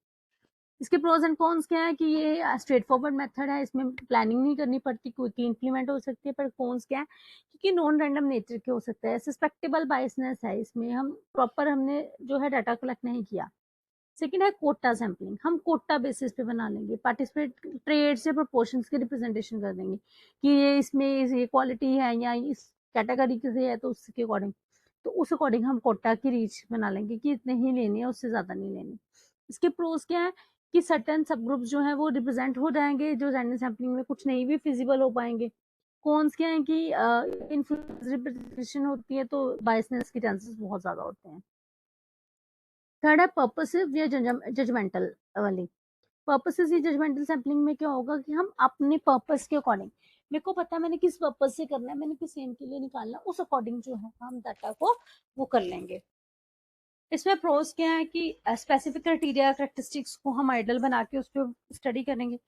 इसके प्रोज एंड कॉन्स क्या है कि ये स्ट्रेट फॉरवर्ड मेथड है, इसमें प्लानिंग नहीं करनी पड़ती, क्विकली इंप्लीमेंट हो सकती है, पर कॉन्स क्या है क्योंकि नॉन रैंडम नेचर के हो सकता है, सस्पेक्टेबल बायसनेस है इसमें, हम प्रॉपर हमने जो है डाटा कलेक्ट नहीं किया, सेकंड है कोटा सैम्पलिंग, हम कोटा बेसिस पे बना लेंगे, पार्टिसिपेट ट्रेड्स या प्रोपोर्शंस की रिप्रेजेंटेशन कर देंगे कि ये इसमें ये क्वालिटी है या इस कैटेगरी से है, तो उसके अकॉर्डिंग, तो उस अकॉर्डिंग हम कोटा की रीच बना लेंगे कि इतने ही लेने हैं, उससे ज़्यादा नहीं लेने। इसके प्रोज क्या है कि सर्टेन सब ग्रुप जो है वो रिप्रेजेंट हो जाएंगे, जो रैंडम सैम्पलिंग में कुछ नहीं भी फिजिबल हो पाएंगे। कॉन्स क्या है कि इन्फ्लुएंस रिप्रेजेंटेशन होती है तो बायसनेस के चांसेस बहुत ज़्यादा होते हैं। थर्ड है पर्पसिव या जजमेंटल वाली। पर्पसेस या जजमेंटल सैम्पलिंग में क्या होगा कि हम अपने पर्पस के अकॉर्डिंग, मेरे को पता है मैंने किस पर्पस से करना है, मैंने किस एम के लिए निकालना, उस अकॉर्डिंग जो है हम डाटा को वो कर लेंगे। इसमें प्रोज क्या है कि स्पेसिफिक क्राइटेरिया कैरेक्टरिस्टिक्स को हम आइडल बना के उस पर स्टडी करेंगे।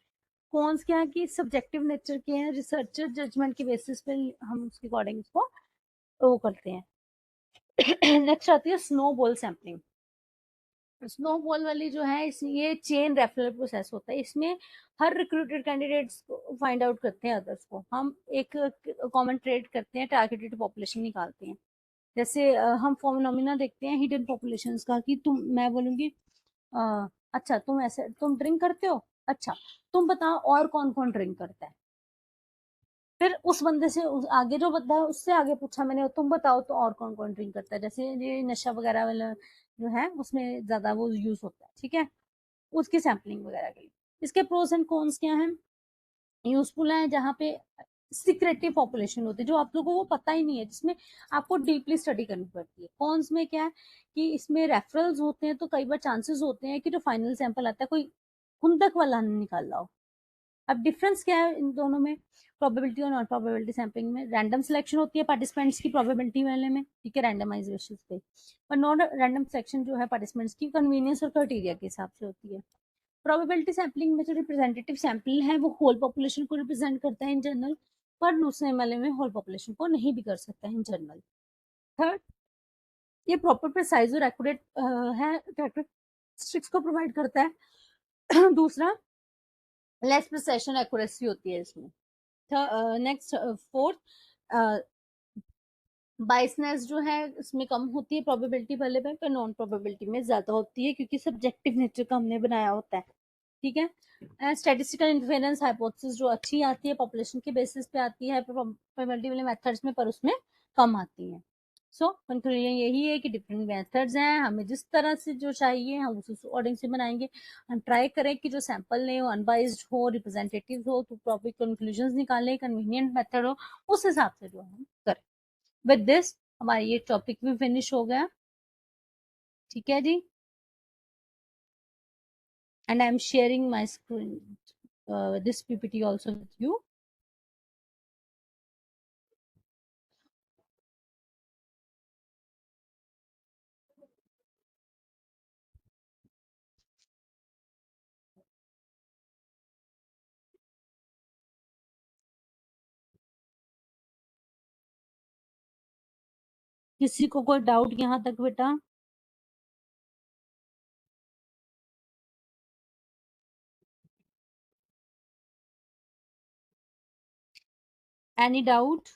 कॉन्स क्या है कि सब्जेक्टिव नेचर के हैं, रिसर्चर जजमेंट के बेसिस पे हम उसके अकॉर्डिंग उसको वो करते हैं। नेक्स्ट आती है स्नोबॉल सैम्पलिंग। स्नोबॉल वाली जो है ये चेन रेफरल प्रोसेस होता है, इसमें हर रिक्रूटेड कैंडिडेट्स को फाइंड आउट करते हैं अदर्स को, हम एक कॉमन ट्रेड करते हैं, टारगेटेड पॉपुलेशन निकालते हैं। जैसे हम फोनोमिना देखते हैं हिडन पॉपुलेशंस का कि मैं बोलूंगी अच्छा तुम ड्रिंक करते हो, अच्छा तुम बताओ और कौन कौन ड्रिंक करता है, फिर उस बंदे से आगे जो बंदा है उससे आगे पूछा मैंने तुम बताओ तो और कौन कौन ड्रिंक करता है, जैसे ये नशा वगैरह वाला जो है उसमें ज्यादा वो यूज होता है, ठीक है, उसकी सैम्पलिंग वगैरह के लिए। इसके प्रोस एंड कॉन्स क्या है, यूजफुल है जहाँ पे सिक्रेटिव पॉपुलेशन होती है जो आप लोगों को पता ही नहीं है, जिसमें आपको डीपली स्टडी करनी पड़ती है। कॉन्स में क्या है कि इसमें रेफरल्स होते हैं तो कई बार चांसेस होते हैं कि जो फाइनल सैंपल आता है कोई खुंदक वाला नहीं निकाल रहा हो। अब डिफरेंस क्या है इन दोनों में, प्रोबेबिलिटी और नॉन प्रोबेबिलिटी सैम्पलिंग में रैंडम सिलेक्शन होती है पार्टिसिपेंट्स की प्रोबेबिलिटी वाले में, ठीक है, रैंडमाइज बेसिस पे, और नॉन रैंडम सिलेक्शन जो है पार्टिसिपेंट्स की कन्वीनियंस और क्राइटेरिया के हिसाब से होती है। प्रोबेबिलिटी सैम्पलिंग में जो रिप्रेजेंटेटिव सैंपल है वो होल पॉपुलेशन को रिप्रेजेंट करता है इन जनरल, पर दूसरे वाले में होल पॉपुलेशन को नहीं भी कर सकता है इन जनरल। थर्ड, ये प्रॉपर प्रिसाइज और एक्यूरेट है, कैरेक्टरिस्टिक्स को प्रोवाइड करता है। दूसरा, लेस प्रिसिशन एक्यूरेसी होती है इसमें। नेक्स्ट फोर्थ, बाइसनेस जो है इसमें कम होती है प्रोबेबिलिटी वाले में, पर नॉन प्रोबेबिलिटी में ज्यादा होती है क्योंकि सब्जेक्टिव नेचर का हमने बनाया होता है, ठीक है। स्टैटिस्टिकल इन्फेरेंस हाइपोथेसिस जो अच्छी आती है पॉपुलेशन के बेसिस पे आती है प्रोबेबिलिटी वाले मेथड्स में, पर उसमें कम आती है। सो कंक्लूजन यही है कि डिफरेंट मेथड्स हैं, हमें जिस तरह से जो चाहिए हम उस अकॉर्डिंग से बनाएंगे। हम ट्राई करें कि जो सैंपल लें वो अनबाइज्ड हो, रिप्रेजेंटेटिव हो, तो प्रॉपर कंक्लूजन निकालें, कन्वीनियंट मेथड हो, उस हिसाब से जो हम करें। विद दिस हमारा ये टॉपिक भी फिनिश हो गया, ठीक है जी। And I am sharing my screen, this PPT also with you. किसी को कोई डाउट यहाँ तक बेटा? Any doubt?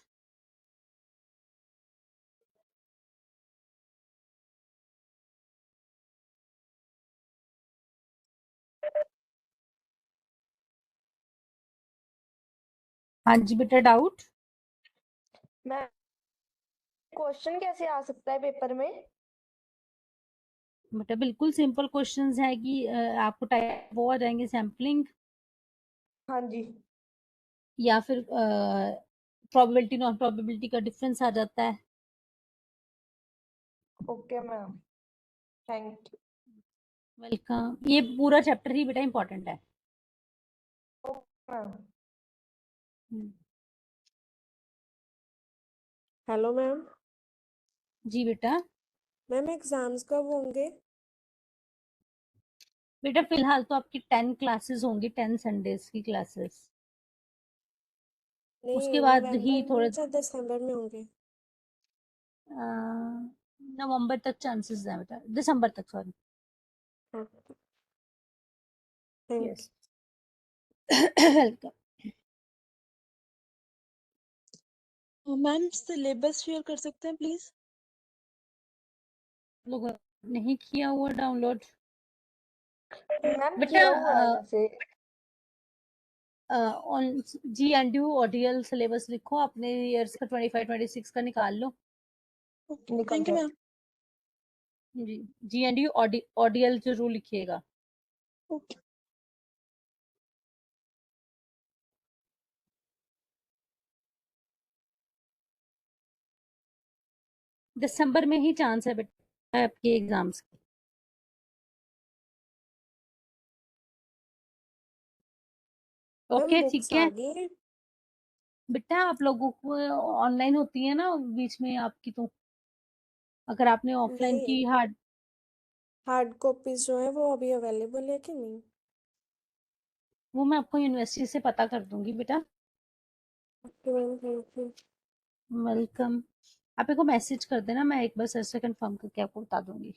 हाँ जी बेटा, डाउट? मैं क्वेश्चन कैसे आ सकता है पेपर में? बेटा बिल्कुल सिंपल क्वेश्चंस है कि आपको टाइप वो आ जाएंगे सैम्पलिंग, हाँ जी। या फिर प्रोबेबिलिटी नॉन प्रोबेबिलिटी का डिफरेंस आ जाता है। Okay ma'am, thank you welcome. ये पूरा चैप्टर ही बेटा इंपॉर्टेंट है। मैम। हम्म, हेलो मैम। जी बेटा। मैम एग्जाम्स कब होंगे? बेटा फिलहाल तो आपकी 10 क्लासेस होंगी, 10 संडेज की क्लासेस, उसके नहीं, बाद ही नवंबर थोड़े में या दिसंबर में होंगे? नवंबर तक चांसेस है बेटा, दिसंबर तक, सॉरी। हाँ, thank yes. Welcome. You. Ma'am syllabus share कर सकते हैं प्लीज? लोग नहीं किया हुआ डाउनलोड? मैम बेटा किया हुआ है वैसे। ऑन जी एंड यू ऑडियल सिलेबस लिखो, अपने ईयर्स का 25-26 का निकाल लो। ओके निकल थैंक यू गया। मैम। जी, जी एंड यू ऑडियल जरूर लिखिएगा। ओके दिसंबर में ही चांस है बेटा आपके एग्जाम्स की। मैम ओके बुक्स ठीक आ है गई हैं? बेटा, आप लोगों को ऑनलाइन होती है ना बीच में आपकी, तो अगर आपने ऑफलाइन नहीं, की हार्ड, हार्ड कॉपीज जो है वो अभी अवेलेबल है कि नहीं? वो मैं आपको यूनिवर्सिटी से पता कर दूंगी बेटा। Okay ma'am, thank you. Welcome. आप एक को मैसेज कर देना, मैं एक बार सर से कंफर्म करके आपको बता दूंगी।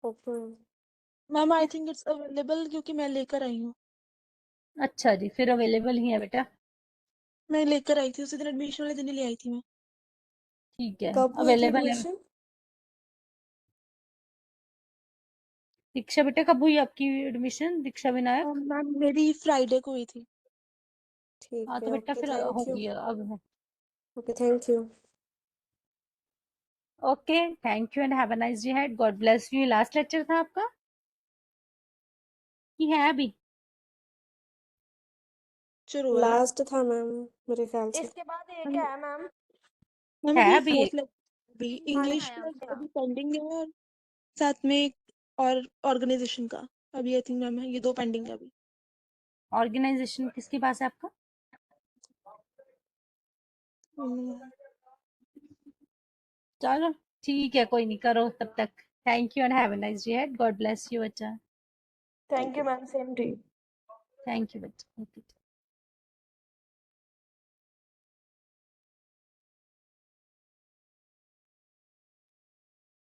Okay ma'am. Ma'am I think it's available क्योंकि मैं लेकर आई हूँ। अच्छा जी, फिर अवेलेबल ही है बेटा। मैं लेकर आई थी उसी दिन, एडमिशन वाले दिन ही ले आई थी मैं। ठीक है, कब हुई थी अवेलेबल है। एडमिशन? दीक्षा बेटा, कब हुई आपकी एडमिशन, दीक्षा विनायक? मैम मेरी फ्राइडे को हुई थी। ठीक हाँ है, तो बेटा ओके फिर थैंक यू। होगी अब है। Okay thank you. Okay, thank you and have a nice day head, god bless you. Last lecture था आपका कि है अभी? शुरू है लास्ट था मैम, मेरे ख्याल से। इसके बाद ये मैम। क्या है मैम? मैम है अभी अभी फोर्थ एक? अभी हाँ इंग्लिश है का अच्छा। अभी पेंडिंग है, और साथ में एक और ऑर्गेनाइजेशन का अभी आई थिंक मैम है, ये दो पेंडिंग है अभी। ऑर्गेनाइजेशन किसके पास है आपका? हम्म, चलो ठीक है, कोई नहीं, करो तब तक। Thank you and have a nice day head, god bless you बच्चा। Thank you ma'am, same to you. Thank you बच्चा।